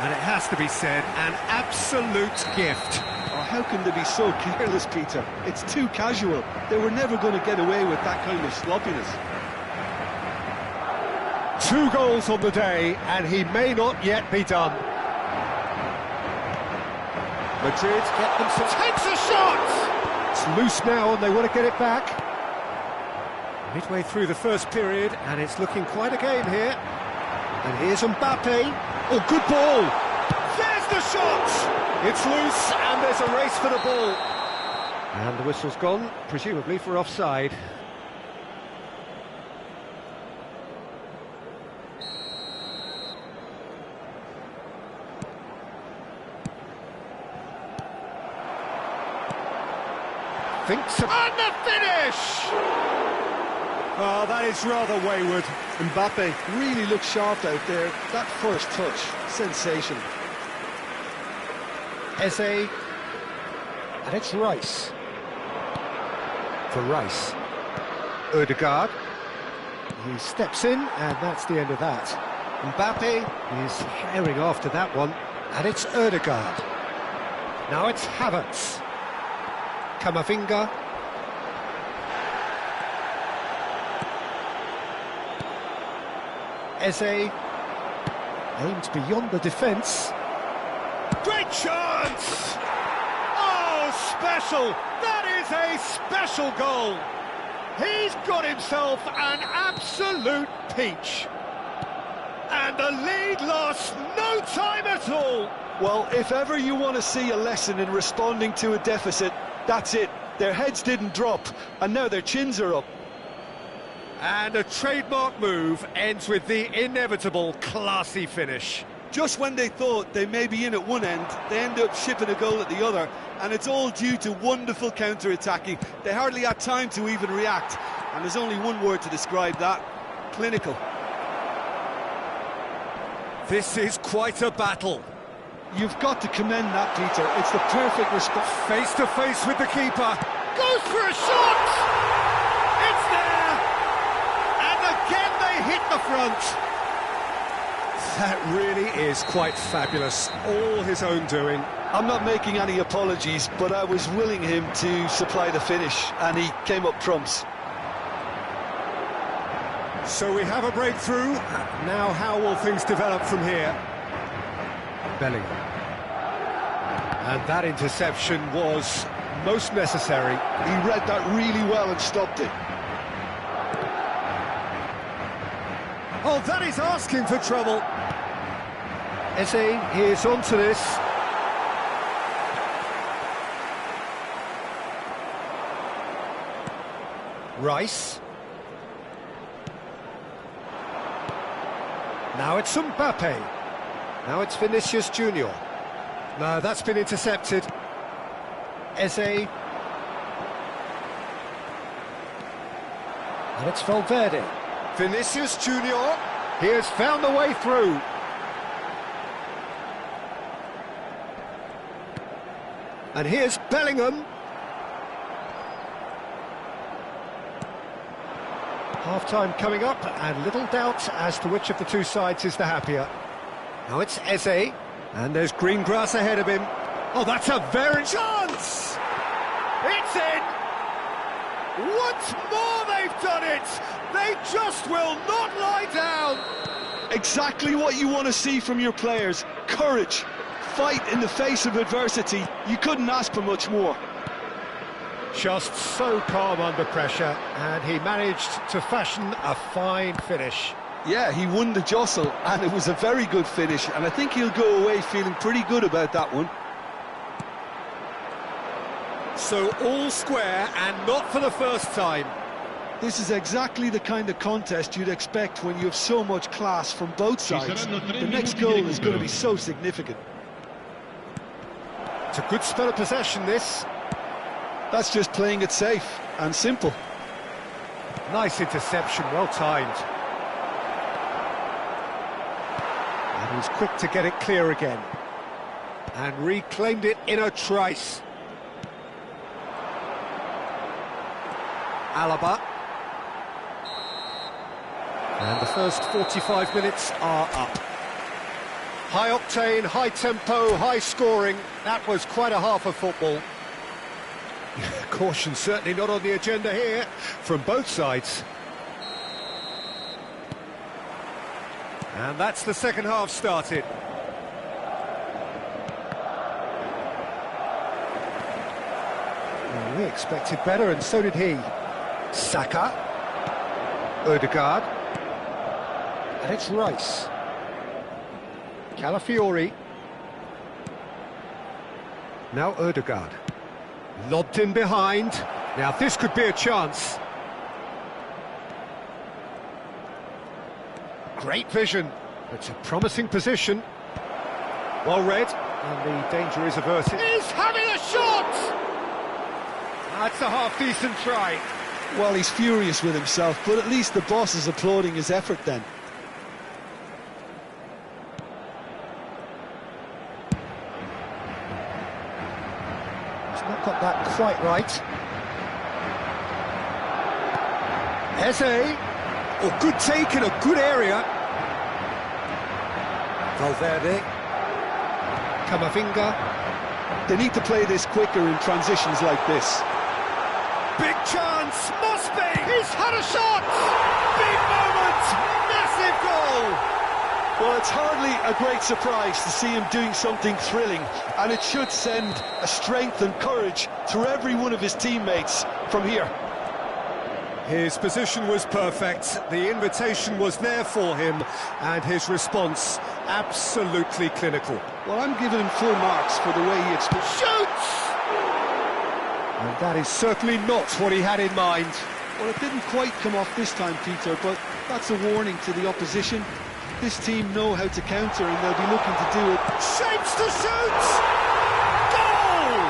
And it has to be said, an absolute gift. Oh, how can they be so careless, Peter? It's too casual. They were never going to get away with that kind of sloppiness. 2 goals on the day, and he may not yet be done. Madrid get themselves... Takes a shot! It's loose now, and they want to get it back. Midway through the first period, and it's looking quite a game here. And here's Mbappe. Oh, good ball! There's the shot! It's loose, and there's a race for the ball. And the whistle's gone, presumably for offside. Thinks of... And the finish! Oh, that is rather wayward. Mbappe really looks sharp out there. That first touch, sensational. Eze, and it's Rice. For Rice. Ødegaard. He steps in, and that's the end of that. Mbappe is herring after that one, and it's Ødegaard. Now it's Havertz. Camavinga. Eze aims beyond the defence. Great chance! Oh, special! That is a special goal! He's got himself an absolute peach. And the lead lost no time at all. Well, if ever you want to see a lesson in responding to a deficit, that's it. Their heads didn't drop, and now their chins are up. And a trademark move ends with the inevitable classy finish. Just when they thought they may be in at one end, they end up shipping a goal at the other, and it's all due to wonderful counter-attacking. They hardly had time to even react, and there's only one word to describe that: clinical. This is quite a battle. You've got to commend that, Peter. It's the perfect response. Face to face with the keeper. Goes for a shot! It's there! And again they hit the front. That really is quite fabulous. All his own doing. I'm not making any apologies, but I was willing him to supply the finish, and he came up trumps. So we have a breakthrough. Now how will things develop from here? Bellingham. And that interception was most necessary. He read that really well and stopped it. Oh, that is asking for trouble. Eze, here's onto this. Rice. Now it's Mbappe. Now it's Vinicius Junior. No, that's been intercepted. Eze. And it's Valverde. Vinicius Junior. He has found a way through. And here's Bellingham. Half-time coming up, and little doubt as to which of the two sides is the happier. Now it's Eze, and there's green grass ahead of him. Oh, that's a very chance! It's in! Once more they've done it! They just will not lie down! Exactly what you want to see from your players. Courage, fight in the face of adversity. You couldn't ask for much more. Just so calm under pressure, and he managed to fashion a fine finish. Yeah, he won the jostle, and it was a very good finish, and I think he'll go away feeling pretty good about that one. So all square, and not for the first time. This is exactly the kind of contest you'd expect when you have so much class from both sides. The next goal is going to be so significant. It's a good spell of possession, this. That's just playing it safe and simple. Nice interception, well timed. And he's quick to get it clear again. And reclaimed it in a trice. Alaba. And the first 45 minutes are up. High octane, high tempo, high scoring. That was quite a half of football. Caution certainly not on the agenda here from both sides. And that's the second half started. Well, we expected better, and so did he. Saka. Odegaard. And it's Rice. Calafiori. Now Odegaard. Lobbed in behind. Now this could be a chance. Great vision. It's a promising position. Well read. And the danger is averted. He's having a shot! That's a half-decent try. Well, he's furious with himself, but at least the boss is applauding his effort then. Not got that quite right. Eze. Oh, good take in a good area. Valverde. Camavinga. They need to play this quicker in transitions like this. Big chance, must be! He's had a shot! Big moment, massive goal! Well, it's hardly a great surprise to see him doing something thrilling, and it should send a strength and courage through every one of his teammates from here. His position was perfect, the invitation was there for him, and his response absolutely clinical. Well, I'm giving him full marks for the way he shoots! And that is certainly not what he had in mind. Well, it didn't quite come off this time, Peter, but that's a warning to the opposition. This team know how to counter, and they'll be looking to do it. Shapes to shoot! Goal!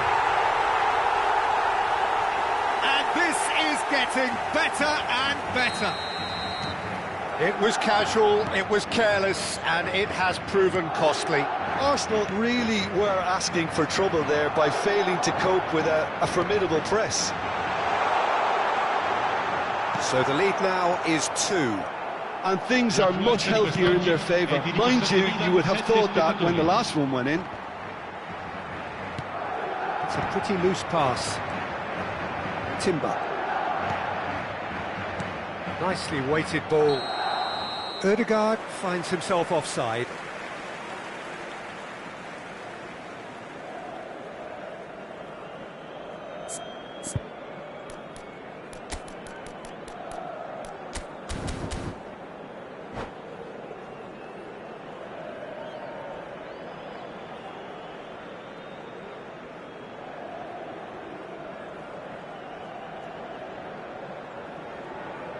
And this is getting better and better. It was casual, it was careless, and it has proven costly. Arsenal really were asking for trouble there by failing to cope with a formidable press. So the lead now is 2. And things are much healthier in their favour. Mind you, you would have thought that when the last one went in. It's a pretty loose pass. Timber. Nicely weighted ball. Odegaard finds himself offside.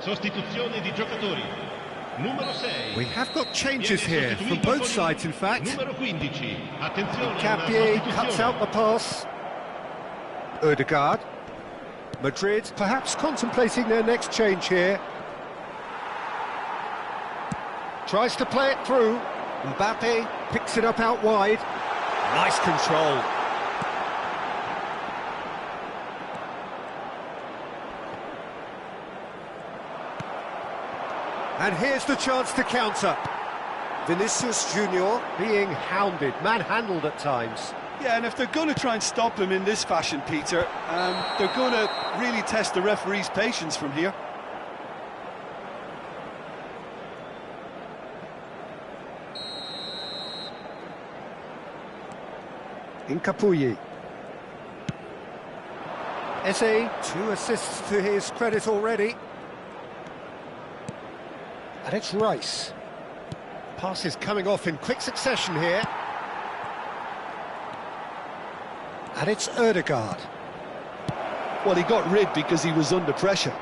Sostituzione di giocatori. Numero 6. We have got changes here from both sides, in fact. Numero 15. Attenzione. Capier cuts out the pass. Odegaard. Madrid perhaps contemplating their next change here. Tries to play it through. Mbappe picks it up out wide. Nice control. And here's the chance to counter. Vinicius Junior being hounded, manhandled at times. Yeah, and if they're going to try and stop him in this fashion, Peter, they're going to really test the referee's patience from here. Incapuyi. Eze, 2 assists to his credit already. And it's Rice. Passes coming off in quick succession here. And it's Odegaard. Well, he got rid because he was under pressure.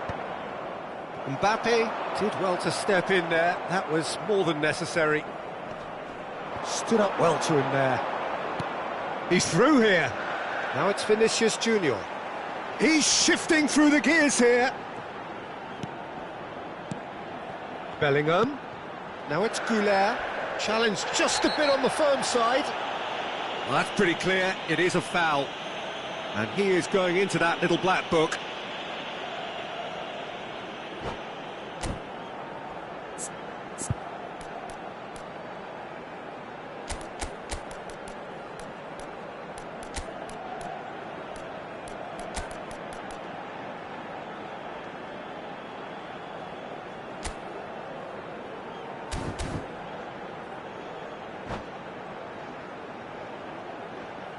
Mbappe did well to step in there. That was more than necessary. Stood up well to him there. He's through here. Now it's Vinicius Junior. He's shifting through the gears here. Bellingham. Now it's Goulet. Challenge just a bit on the firm side. Well, that's pretty clear. It is a foul. And he is going into that little black book.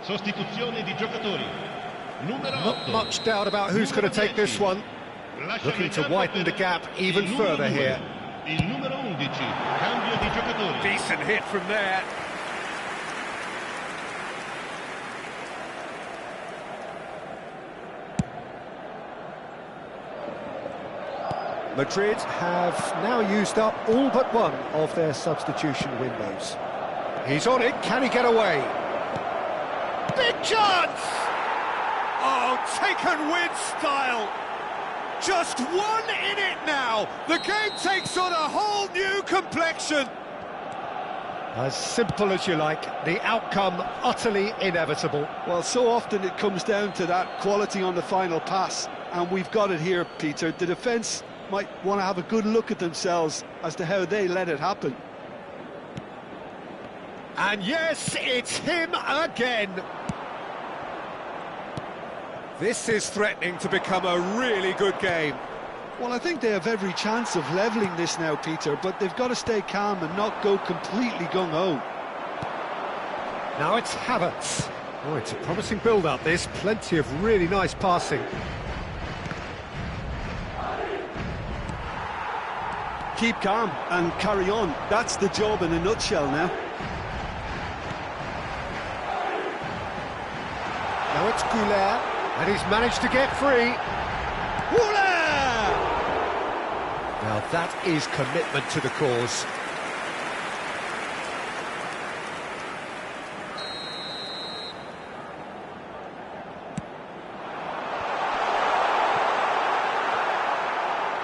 Sostituzione di giocatori. Numero 8. Not much doubt about who's going to take this one. Looking to widen the gap even further here. Il numero 11. Cambio di giocatori. Decent hit from there. Madrid have now used up all but one of their substitution windows. He's on it. Can he get away? Big chance! Oh, taken with style. Just one in it now. The game takes on a whole new complexion. As simple as you like, the outcome utterly inevitable. Well, so often it comes down to that quality on the final pass, and we've got it here, Peter. The defence might want to have a good look at themselves as to how they let it happen. And yes, it's him again. This is threatening to become a really good game. Well, I think they have every chance of levelling this now, Peter, but they've got to stay calm and not go completely gung-ho. Now it's Havertz. Oh, it's a promising build-up, this. Plenty of really nice passing. Keep calm and carry on. That's the job in a nutshell now. Now it's Goulet, and he's managed to get free. Goulet! Now that is commitment to the cause.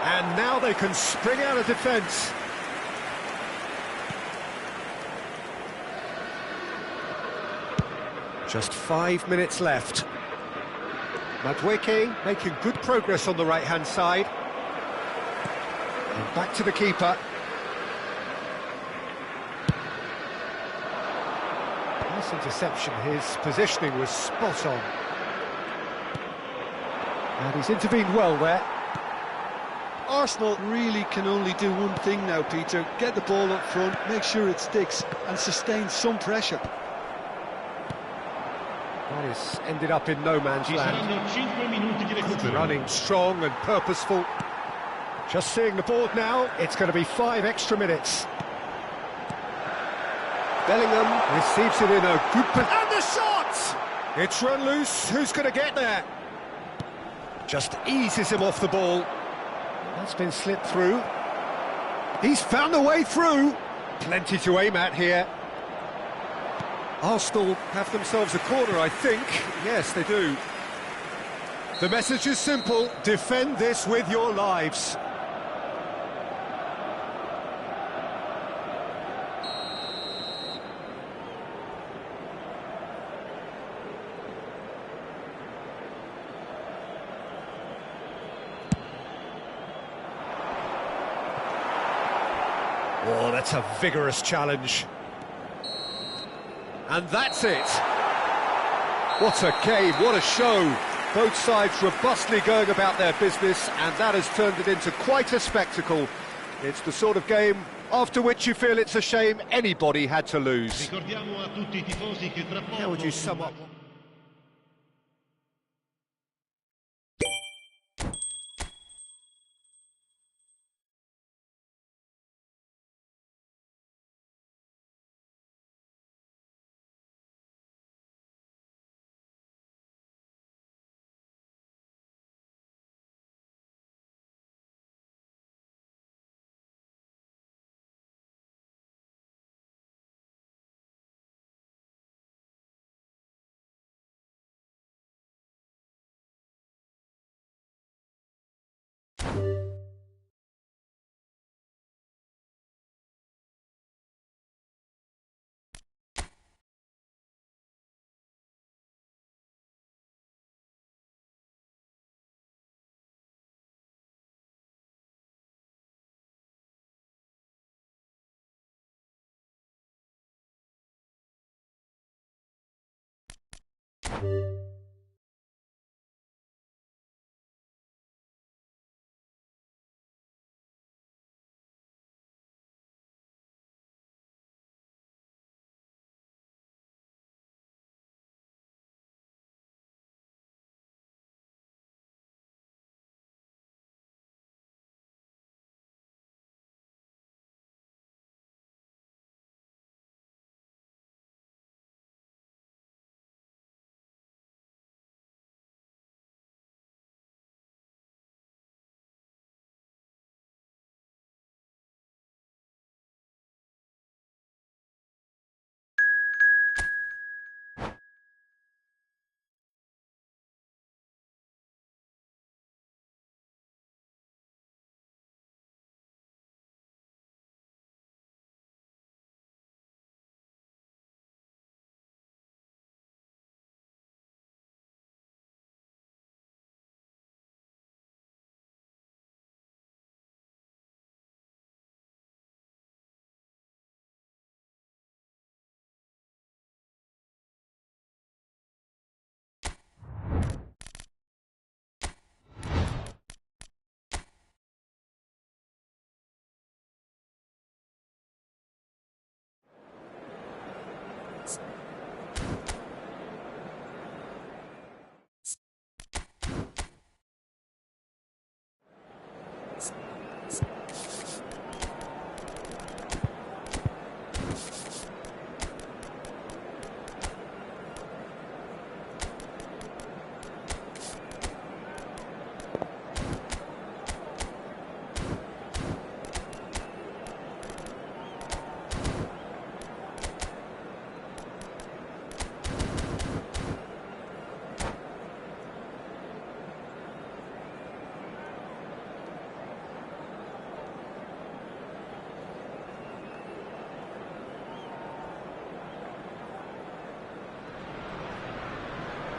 And now they can spring out of defence. Just 5 minutes left. Madueke making good progress on the right-hand side. And back to the keeper. Nice interception, his positioning was spot on. And he's intervened well there. Arsenal really can only do one thing now, Peter. Get the ball up front, make sure it sticks, and sustain some pressure. That has ended up in no man's Ci land. saranno 5 minuti di recupero. Running strong and purposeful. Just seeing the board now, it's going to be 5 extra minutes. Bellingham receives it in a good position. And the shot! It's run loose. Who's going to get there? Just eases him off the ball. That's been slipped through. He's found a way through. Plenty to aim at here. Arsenal have themselves a corner, I think. Yes, they do. The message is simple: defend this with your lives. Oh, that's a vigorous challenge. And that's it. What a game, what a show. Both sides robustly going about their business, and that has turned it into quite a spectacle. It's the sort of game after which you feel it's a shame anybody had to lose. How would you sum up?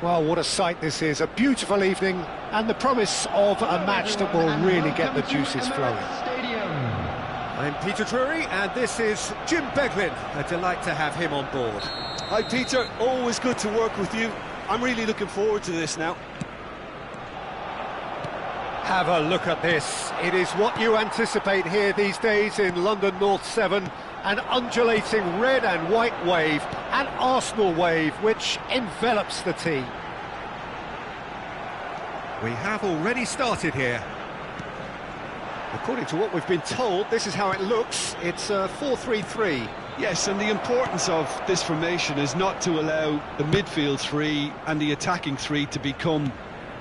Well, what a sight this is. A beautiful evening and the promise of a match that will really get the juices flowing. I'm Peter Drury, and this is Jim Beglin. A delight to have him on board. Hi Peter, always good to work with you. I'm really looking forward to this now. Have a look at this. It is what you anticipate here these days in London North 7. An undulating red and white wave, an Arsenal wave which envelops the tee. We have already started here. According to what we've been told, this is how it looks. It's a 4-3-3. Yes, and the importance of this formation is not to allow the midfield three and the attacking three to become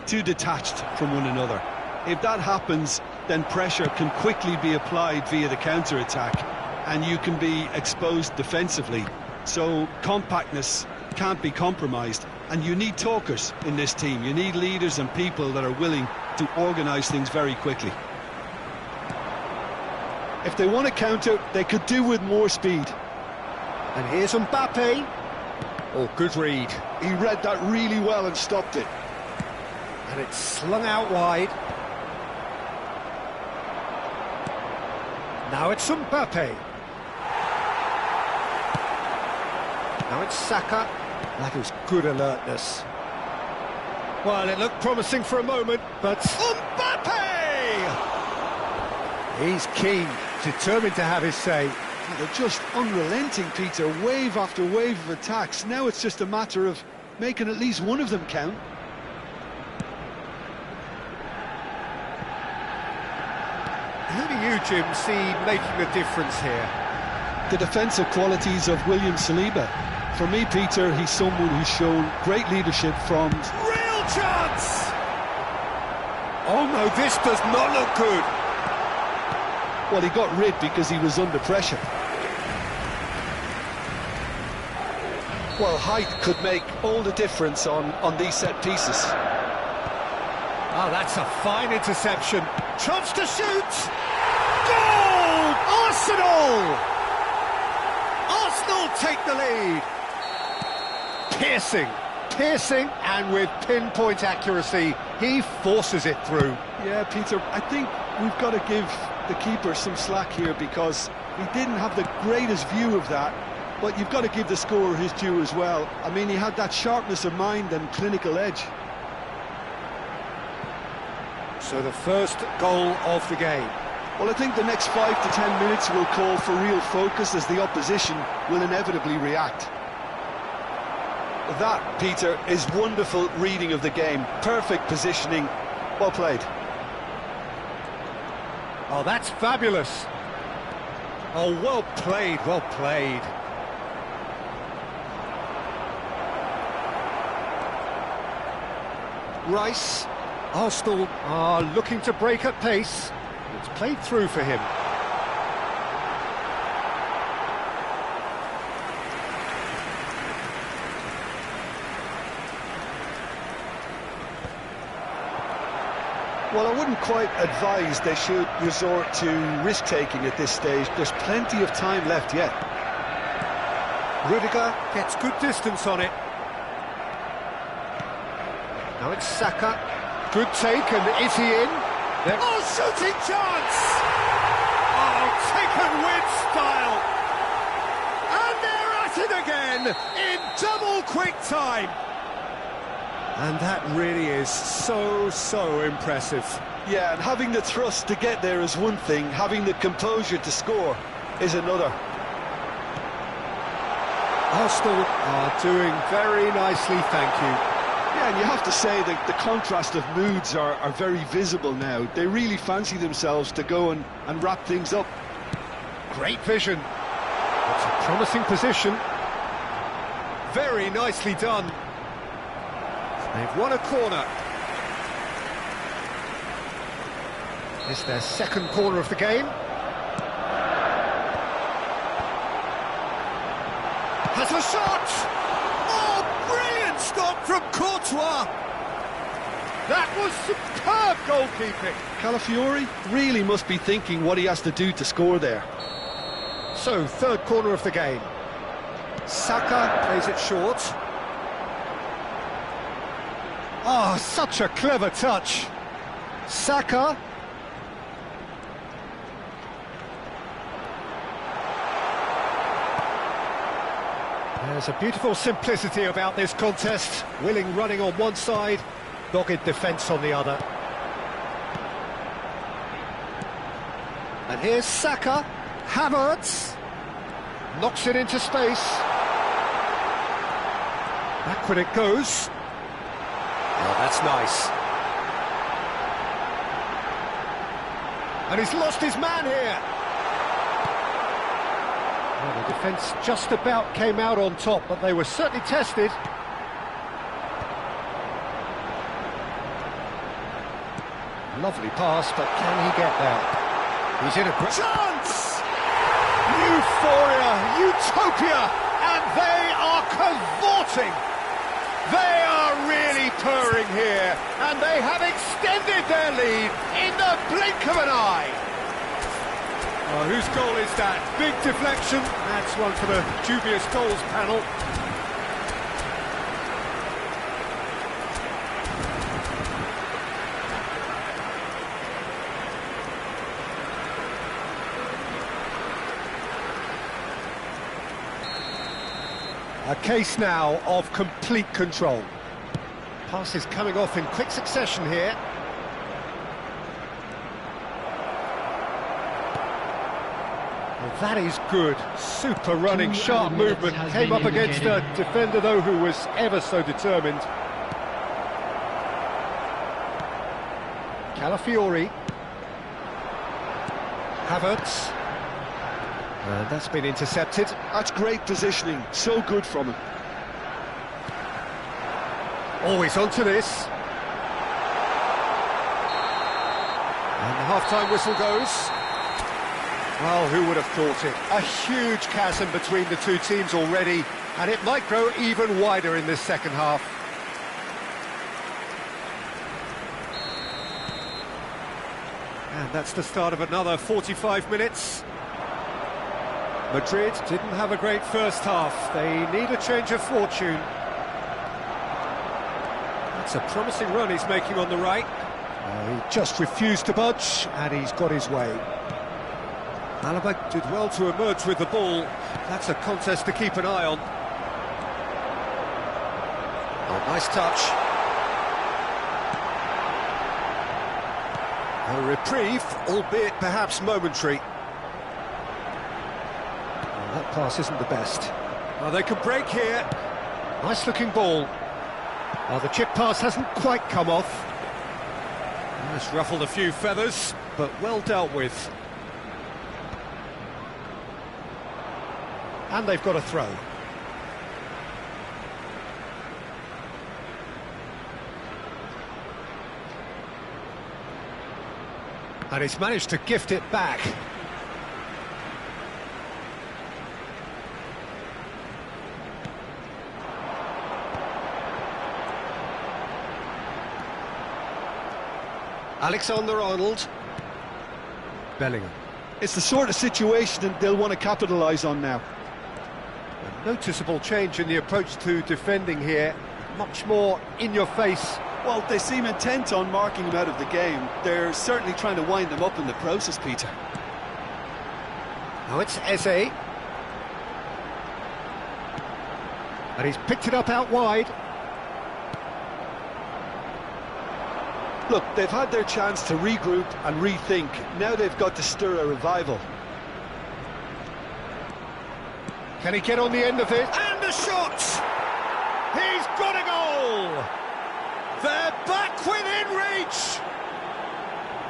too detached from one another. If that happens, then pressure can quickly be applied via the counter-attack, and you can be exposed defensively. So compactness can't be compromised, and you need talkers in this team. You need leaders and people that are willing to organise things very quickly. If they want to counter, they could do with more speed. And here's Mbappe. Oh, good read. He read that really well and stopped it. And it's slung out wide. Now it's Mbappe. Now it's Saka. That was good alertness. Well, it looked promising for a moment, but Mbappe! He's keen, determined to have his say. And they're just unrelenting, Peter, wave after wave of attacks. Now it's just a matter of making at least one of them count. Who do you, Jim, see making a difference here? The defensive qualities of William Saliba. For me, Peter, he's someone who's shown great leadership from... Real chance! Oh no, this does not look good. Well, he got rid because he was under pressure. Well, height could make all the difference on these set pieces. Oh, that's a fine interception. Chance to shoot! Goal! Arsenal! Arsenal take the lead. Piercing, and with pinpoint accuracy, he forces it through. Yeah, Peter, I think we've got to give the keeper some slack here because he didn't have the greatest view of that, but you've got to give the scorer his due as well. I mean, he had that sharpness of mind and clinical edge. So the first goal of the game. Well, I think the next 5 to 10 minutes will call for real focus as the opposition will inevitably react. That, Peter, is wonderful reading of the game. Perfect positioning. Well played. Oh, that's fabulous. Oh, well played, well played. Rice. Arsenal are looking to break at pace. It's played through for him. Well, I wouldn't quite advise they should resort to risk-taking at this stage. There's plenty of time left yet. Rudiger gets good distance on it. Now it's Saka. Good take, and is he in? Oh, shooting chance! Oh, taken with style! And they're at it again, in double quick time! And that really is so impressive. Yeah, and having the thrust to get there is one thing, having the composure to score is another. Arsenal are doing very nicely, thank you. Yeah, and you have to say that the contrast of moods are very visible now. They really fancy themselves to go and wrap things up. Great vision. It's a promising position. Very nicely done. They've won a corner. It's their second corner of the game. Has a shot! Oh, brilliant stop from Courtois! That was superb goalkeeping. Calafiori really must be thinking what he has to do to score there. So, third corner of the game. Saka plays it short. Oh, such a clever touch. Saka. There's a beautiful simplicity about this contest. Willing running on one side, dogged defence on the other. And here's Saka. Havertz. Knocks it into space. Backward it goes. Oh, that's nice. And he's lost his man here. Well, the defence just about came out on top, but they were certainly tested. Lovely pass, but can he get there? He's in a great chance! Euphoria, utopia, and they are cavorting. They are really purring here, and they have extended their lead in the blink of an eye. Oh, whose goal is that? Big deflection. That's one for the dubious goals panel. A case now of complete control. Passes coming off in quick succession here. Well, that is good. Super running, sharp movement. Came up against a defender, though, who was ever so determined. Calafiori. Havertz. And that's been intercepted. That's great positioning, so good from him. Always onto this. And the half-time whistle goes. Well, who would have thought it? A huge chasm between the two teams already, and it might grow even wider in this second half. And that's the start of another 45 minutes. Madrid didn't have a great first half. They need a change of fortune. That's a promising run he's making on the right. He just refused to budge, and he's got his way. Alaba did well to emerge with the ball. That's a contest to keep an eye on. Oh, nice touch. A reprieve, albeit perhaps momentary. That pass isn't the best. Oh, they can break here. Nice looking ball. Oh, the chip pass hasn't quite come off. It's ruffled a few feathers, but well dealt with. And they've got a throw. And he's managed to gift it back. Alexander-Arnold. Bellingham. It's the sort of situation that they'll want to capitalise on now. A noticeable change in the approach to defending here. Much more in your face. Well, they seem intent on marking him out of the game. They're certainly trying to wind him up in the process, Peter. Now it's Eze. And he's picked it up out wide. Look, they've had their chance to regroup and rethink. Now they've got to stir a revival. Can he get on the end of it? And a shot! He's got a goal! They're back within reach!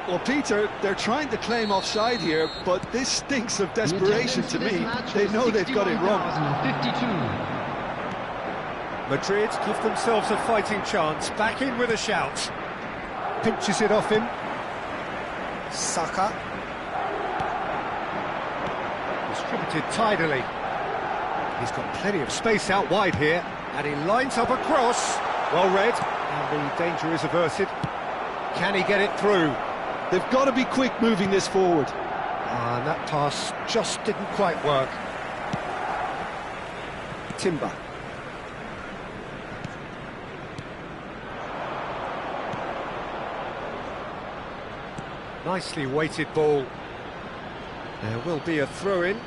Well, Peter, they're trying to claim offside here, but this stinks of desperation to me. They know they've got it wrong. Madrid give themselves a fighting chance. Back in with a shout. Pinches it off him. Saka. Distributed tidily. He's got plenty of space out wide here, and he lines up a cross. Well read, and the danger is averted. Can he get it through? They've got to be quick moving this forward. And that pass just didn't quite work. Timber. Nicely weighted ball. There will be a throw-in.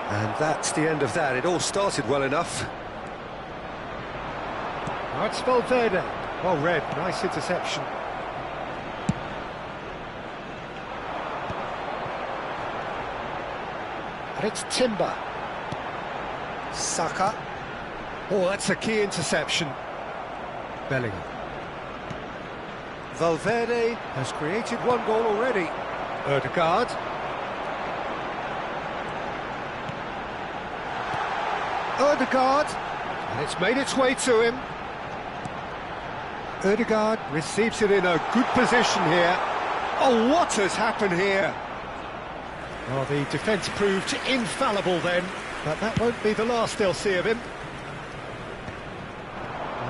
And that's the end of that. It all started well enough. Now it's Valverde. Well read, nice interception. And it's Timber. Saka. Oh, that's a key interception. Bellingham. Valverde has created one goal already. Ødegaard. Ødegaard. And it's made its way to him. Ødegaard receives it in a good position here. Oh, what has happened here? Well, the defence proved infallible then, but that won't be the last they'll see of him.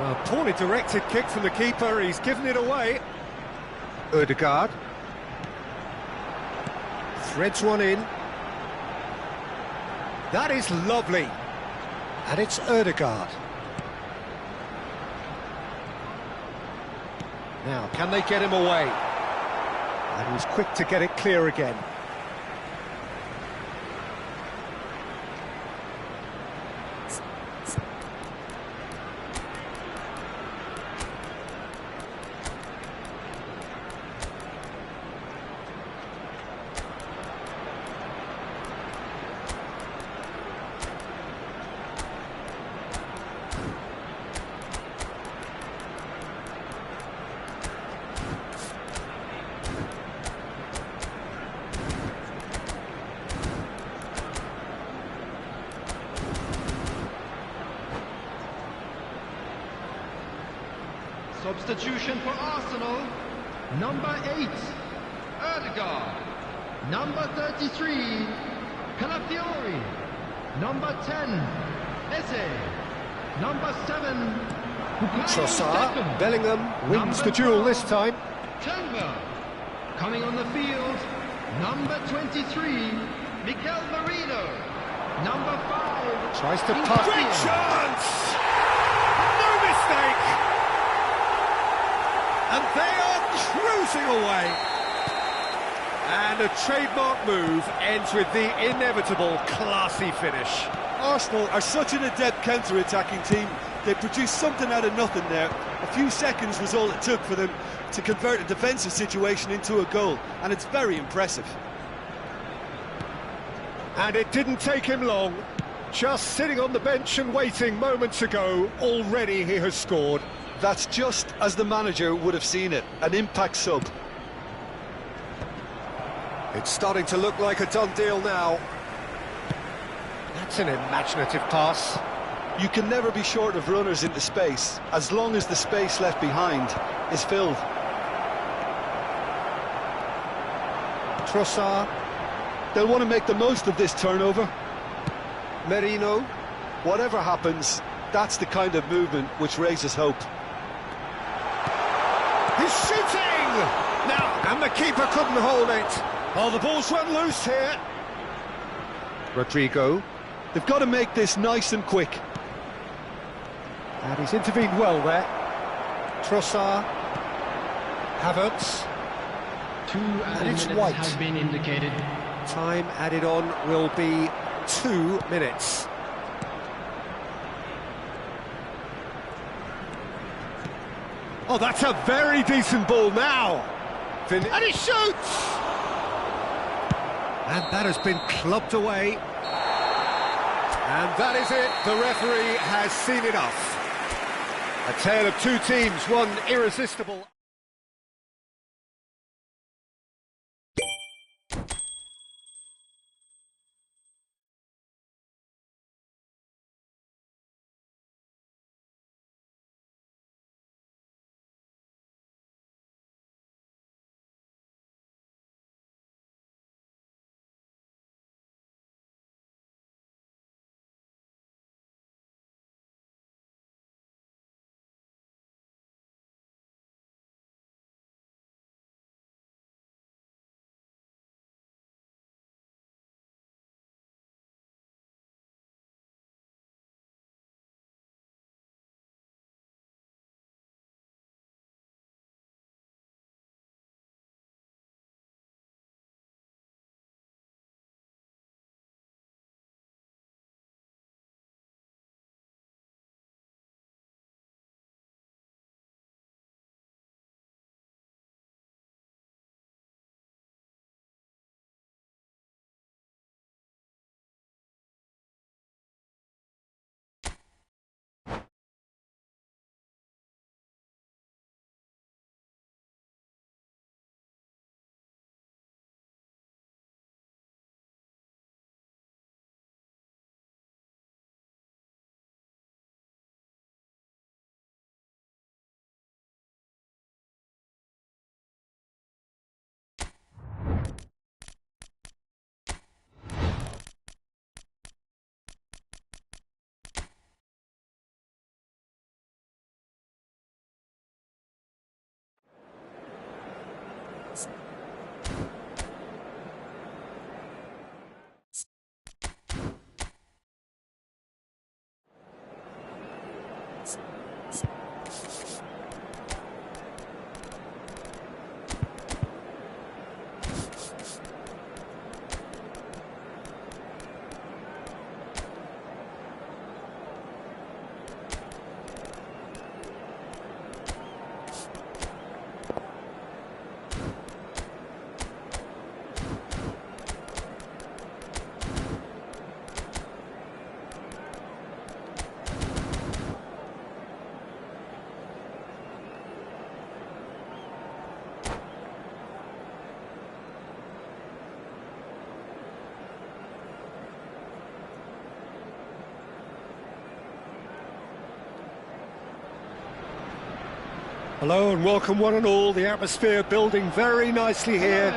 A poorly directed kick from the keeper, he's given it away. Ødegaard threads one in. That is lovely. And it's Ødegaard. Now, can they get him away? And he's quick to get it clear again. Substitution for Arsenal, number 8, Ødegaard, number 33, Calafiori, number 10, Eze, number 7, Trossard, Bellingham wins the duel this time. Turnbull, coming on the field, number 23, Mikel Merino, number 5, Tries to pass. Great chance! No mistake! And they are cruising away. And a trademark move ends with the inevitable classy finish. Arsenal are such an adept counter-attacking team. They produced something out of nothing there. A few seconds was all it took for them to convert a defensive situation into a goal, and it's very impressive. And it didn't take him long. Just sitting on the bench and waiting moments ago, already he has scored. That's just as the manager would have seen it, an impact sub. It's starting to look like a done deal now. That's an imaginative pass. You can never be short of runners into space, as long as the space left behind is filled. Trossard. They'll want to make the most of this turnover. Merino. Whatever happens, that's the kind of movement which raises hope. He's shooting! Now, and the keeper couldn't hold it. Oh, the ball's run loose here. Rodrigo. They've got to make this nice and quick. And he's intervened well there. Trossard. Havertz. And it's minutes White. has been indicated. Time added on will be 2 minutes. Oh, that's a very decent ball now. And he shoots! And that has been clubbed away. And that is it. The referee has seen enough. A tale of two teams, one irresistible. Hello and welcome one and all. The atmosphere building very nicely here.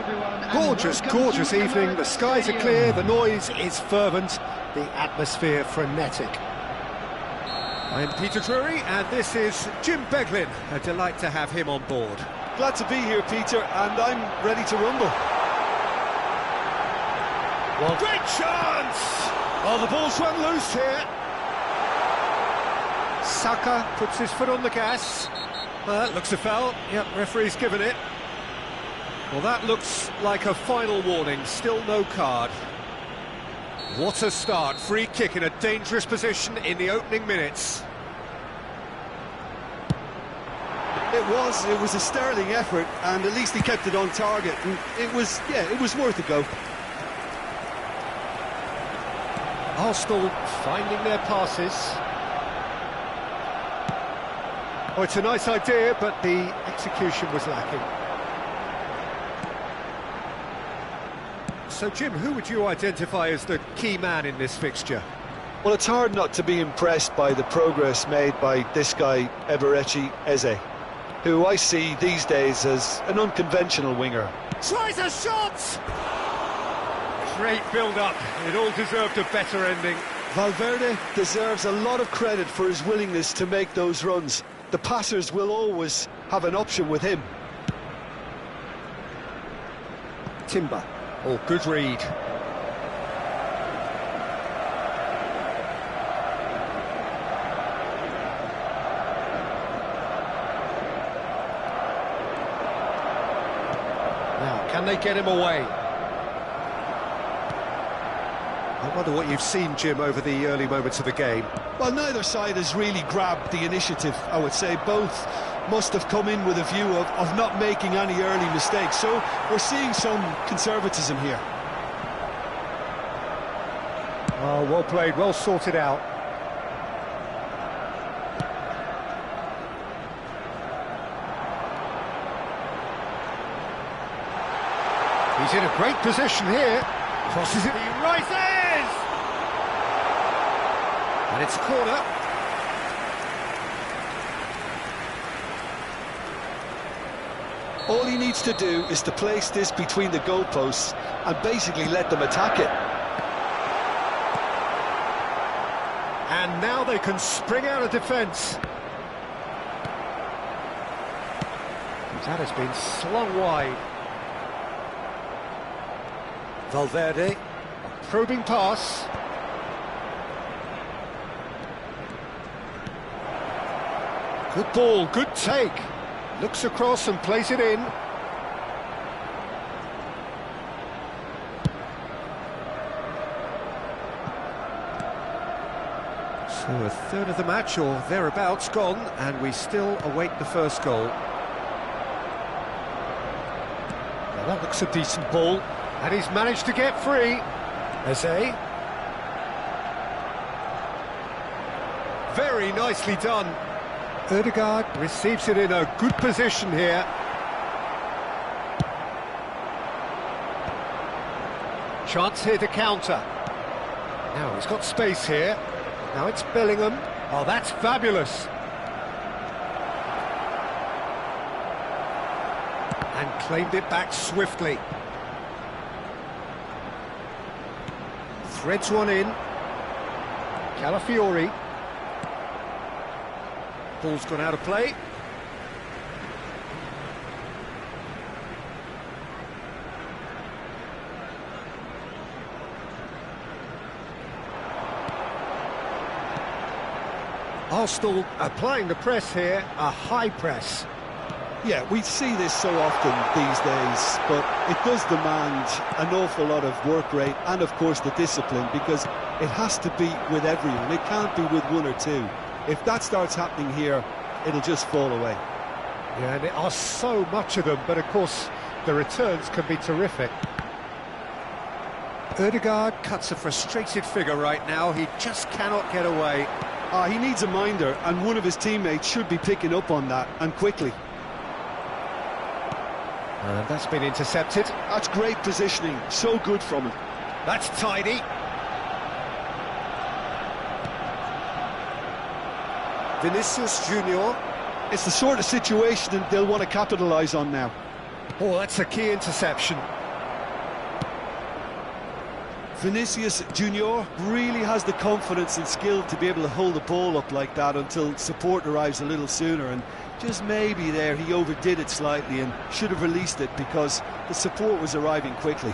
Gorgeous, gorgeous evening. The skies are clear, the noise is fervent, the atmosphere frenetic. I'm Peter Drury and this is Jim Beglin. A delight to have him on board. Glad to be here, Peter, and I'm ready to rumble. Well, great chance! Oh, the ball's run loose here. Saka puts his foot on the gas. That looks a foul. Yep, referee's given it. Well, that looks like a final warning. Still no card. What a start. Free kick in a dangerous position in the opening minutes. It was a sterling effort, and at least he kept it on target. And it was worth a go. Arsenal finding their passes. Oh, it's a nice idea, but the execution was lacking. So, Jim, who would you identify as the key man in this fixture? Well, it's hard not to be impressed by the progress made by this guy, Eberechi Eze, who I see these days as an unconventional winger. Tries a shot! Great build-up. It all deserved a better ending. Valverde deserves a lot of credit for his willingness to make those runs. The passers will always have an option with him. Timber. Oh, good read. Now, can they get him away? I wonder what you've seen, Jim, over the early moments of the game. Well, neither side has really grabbed the initiative, I would say. Both must have come in with a view of not making any early mistakes. So we're seeing some conservatism here. Oh, well played, well sorted out. He's in a great position here. Crosses it, he rises! And it's a corner. All he needs to do is to place this between the goalposts and basically let them attack it. And now they can spring out of defence. That has been slung wide. Valverde, a probing pass. Good ball, good take. Looks across and plays it in. So a third of the match, or thereabouts, gone, and we still await the first goal. Now that looks a decent ball, and he's managed to get free. Eze. Very nicely done. Ødegaard receives it in a good position here. Chance here to counter. Now he's got space here. Now it's Bellingham. Oh, that's fabulous. And claimed it back swiftly. Threads one in. Calafiori. Ball's gone out of play. Arsenal applying the press here, a high press. Yeah, we see this so often these days, but it does demand an awful lot of work rate and, of course, the discipline, because it has to be with everyone. It can't be with one or two. If that starts happening here, it'll just fall away. Yeah, and there are so much of them, but of course the returns can be terrific. Ødegaard cuts a frustrated figure right now. He just cannot get away. He needs a minder, and one of his teammates should be picking up on that, and quickly. And that's been intercepted. That's great positioning, so good from him. That's tidy. Vinicius Junior. It's the sort of situation that they'll want to capitalise on now. Oh, that's a key interception. Vinicius Junior really has the confidence and skill to be able to hold the ball up like that until support arrives a little sooner, and just maybe there he overdid it slightly and should have released it because the support was arriving quickly.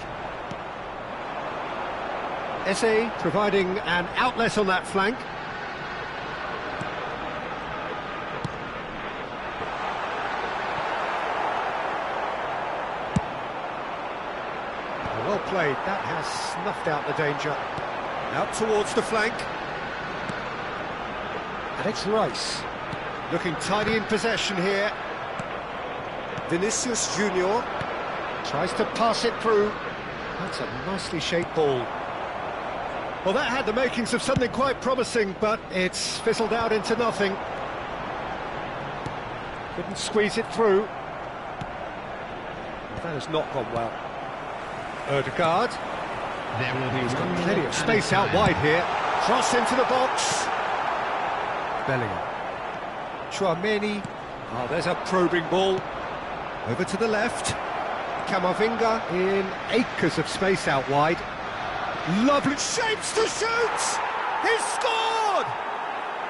Eze providing an outlet on that flank. Well played, that has snuffed out the danger. Out towards the flank. And it's Rice. Looking tidy in possession here. Vinicius Junior tries to pass it through. That's a nicely shaped ball. Well, that had the makings of something quite promising, but it's fizzled out into nothing. Couldn't squeeze it through. That has not gone well. Ødegaard. There will be Plenty of space out wide here. Cross into the box. Bellingham. Chouameni. Oh, there's a probing ball. Over to the left. Camavinga in acres of space out wide. Lovely shapes to shoot! He's scored!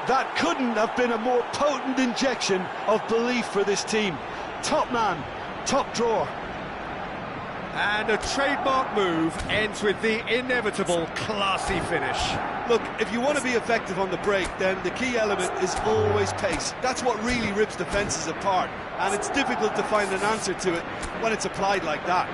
That couldn't have been a more potent injection of belief for this team. Top man, top drawer. And a trademark move ends with the inevitable classy finish. Look, if you want to be effective on the break, then the key element is always pace. That's what really rips defences apart, and it's difficult to find an answer to it when it's applied like that.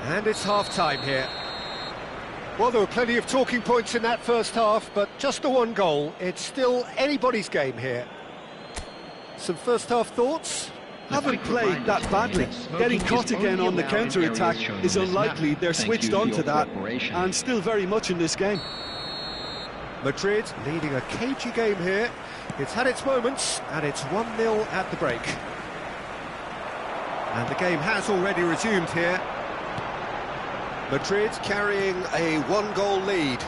And it's half-time here. Well, there were plenty of talking points in that first half, but just the one goal. It's still anybody's game here. Some first-half thoughts? Haven't played that badly. Getting caught again on the counter-attack is unlikely. They're switched on to that, and still very much in this game. Madrid leading a cagey game here. It's had its moments, and it's 1-0 at the break. And the game has already resumed here. Madrid carrying a one-goal lead.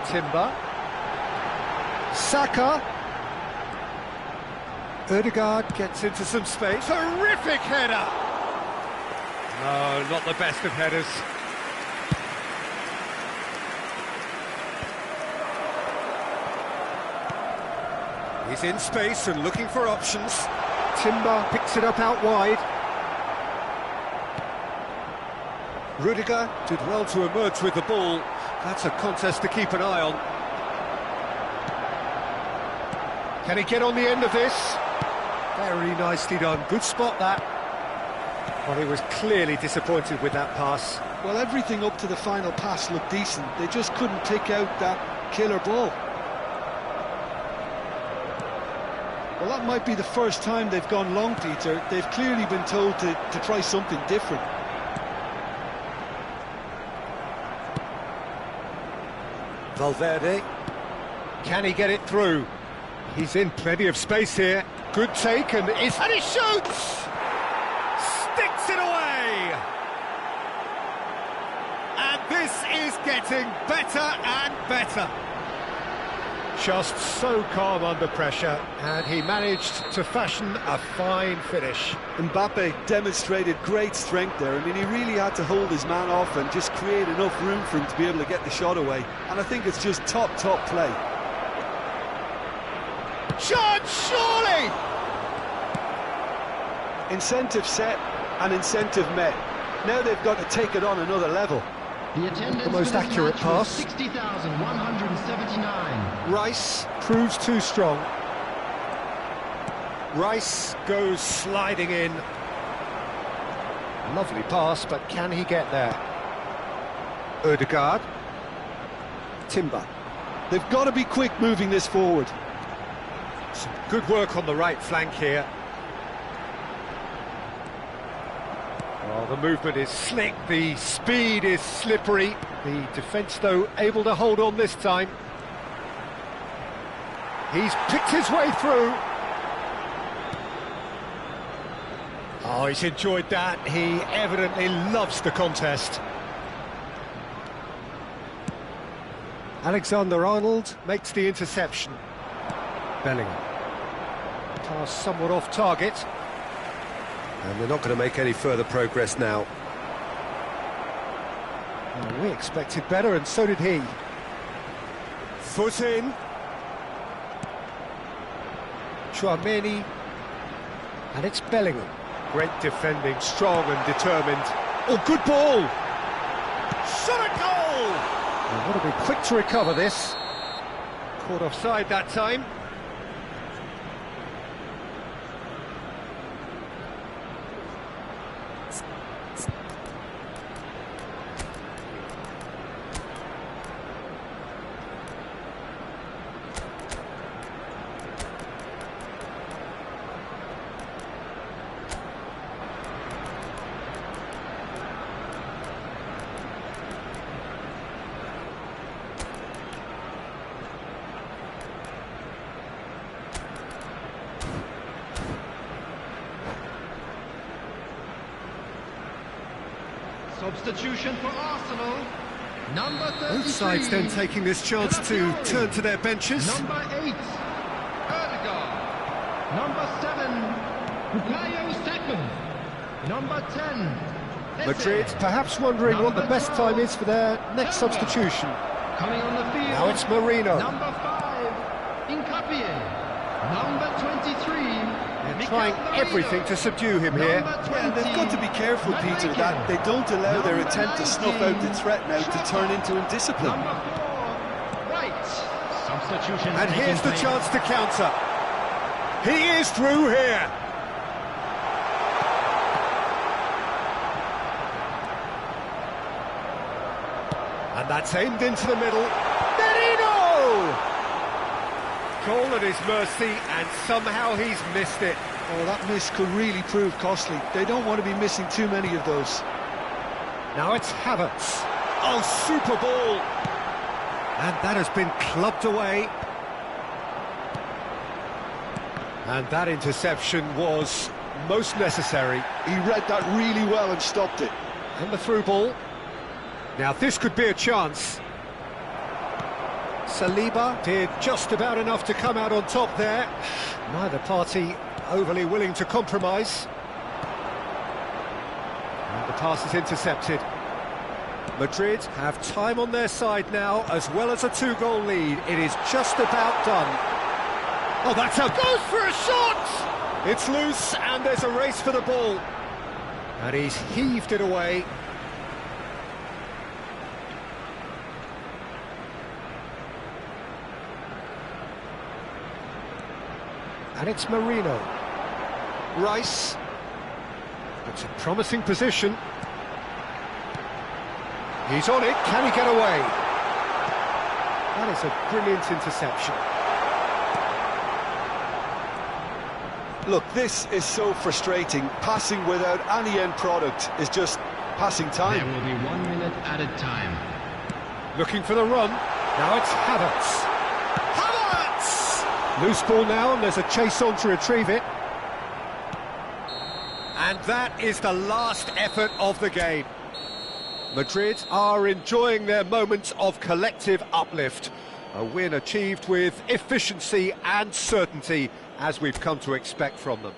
Timber. Saka. Ødegaard gets into some space. Terrific header! No, not the best of headers. He's in space and looking for options. Timber picks it up out wide. Rudiger did well to emerge with the ball. That's a contest to keep an eye on. Can he get on the end of this? Very nicely done. Good spot, that. Well, he was clearly disappointed with that pass. Well, everything up to the final pass looked decent. They just couldn't pick out that killer ball. Well, that might be the first time they've gone long, Peter. They've clearly been told to try something different. Valverde. Can he get it through? He's in plenty of space here. Good take, and he shoots! Sticks it away! And this is getting better and better. Just so calm under pressure, and he managed to fashion a fine finish. Mbappe demonstrated great strength there. I mean, he really had to hold his man off and just create enough room for him to be able to get the shot away. And I think it's just top play. Chance, surely! Incentive set and incentive met. Now they've got to take it on another level. The attendance The most for this accurate match was pass. 60,179. Rice proves too strong. Rice goes sliding in. Lovely pass, but can he get there? Ødegaard. Timber. They've got to be quick moving this forward. Some good work on the right flank here. Oh, the movement is slick, the speed is slippery. The defence, though, able to hold on this time. He's picked his way through. Oh, he's enjoyed that. He evidently loves the contest. Alexander-Arnold makes the interception. Bellingham. Pass somewhat off target. And they're not going to make any further progress now. Well, we expected better, and so did he. Foot in. Chouameni. And it's Bellingham. Great defending, strong and determined. Oh, good ball! Shot a goal! Well, got to be quick to recover this. Caught offside that time. Substitution for Arsenal. Number 33. Both sides then taking this chance to turn to their benches. Number 8, Ødegaard. Number 7, Bukayo Saka. Number 10, Eze. Madrid perhaps wondering what the best time is for their next substitution. Coming on the field. Now it's Marino. Number 5, Incapie. Number 23. They're trying everything to subdue him here. Yeah, they've got to be careful, Peter, that they don't allow their attempt to snuff out the threat now to turn into indiscipline. Number 4, right. Substitution. And here's the chance to counter. He is through here. And that's aimed into the middle. Merino! Goal at his mercy, and somehow he's missed it. Oh, that miss could really prove costly. They don't want to be missing too many of those. Now it's Havertz. Oh, super ball. And that has been clubbed away. And that interception was most necessary. He read that really well and stopped it. And the through ball. Now this could be a chance. Saliba did just about enough to come out on top there. Neither party overly willing to compromise. And the pass is intercepted. Madrid have time on their side now, as well as a 2-goal lead. It is just about done. Oh, that's a goes for a shot! It's loose, and there's a race for the ball. And he's heaved it away. And it's Marino. Rice. It's a promising position. He's on it. Can he get away? That is a brilliant interception. Look, this is so frustrating. Passing without any end product is just passing time. There will be 1 minute added time. Looking for the run. Now it's Havertz. Havertz! Loose ball now, and there's a chase on to retrieve it. And that is the last effort of the game. Madrid are enjoying their moments of collective uplift. A win achieved with efficiency and certainty, as we've come to expect from them.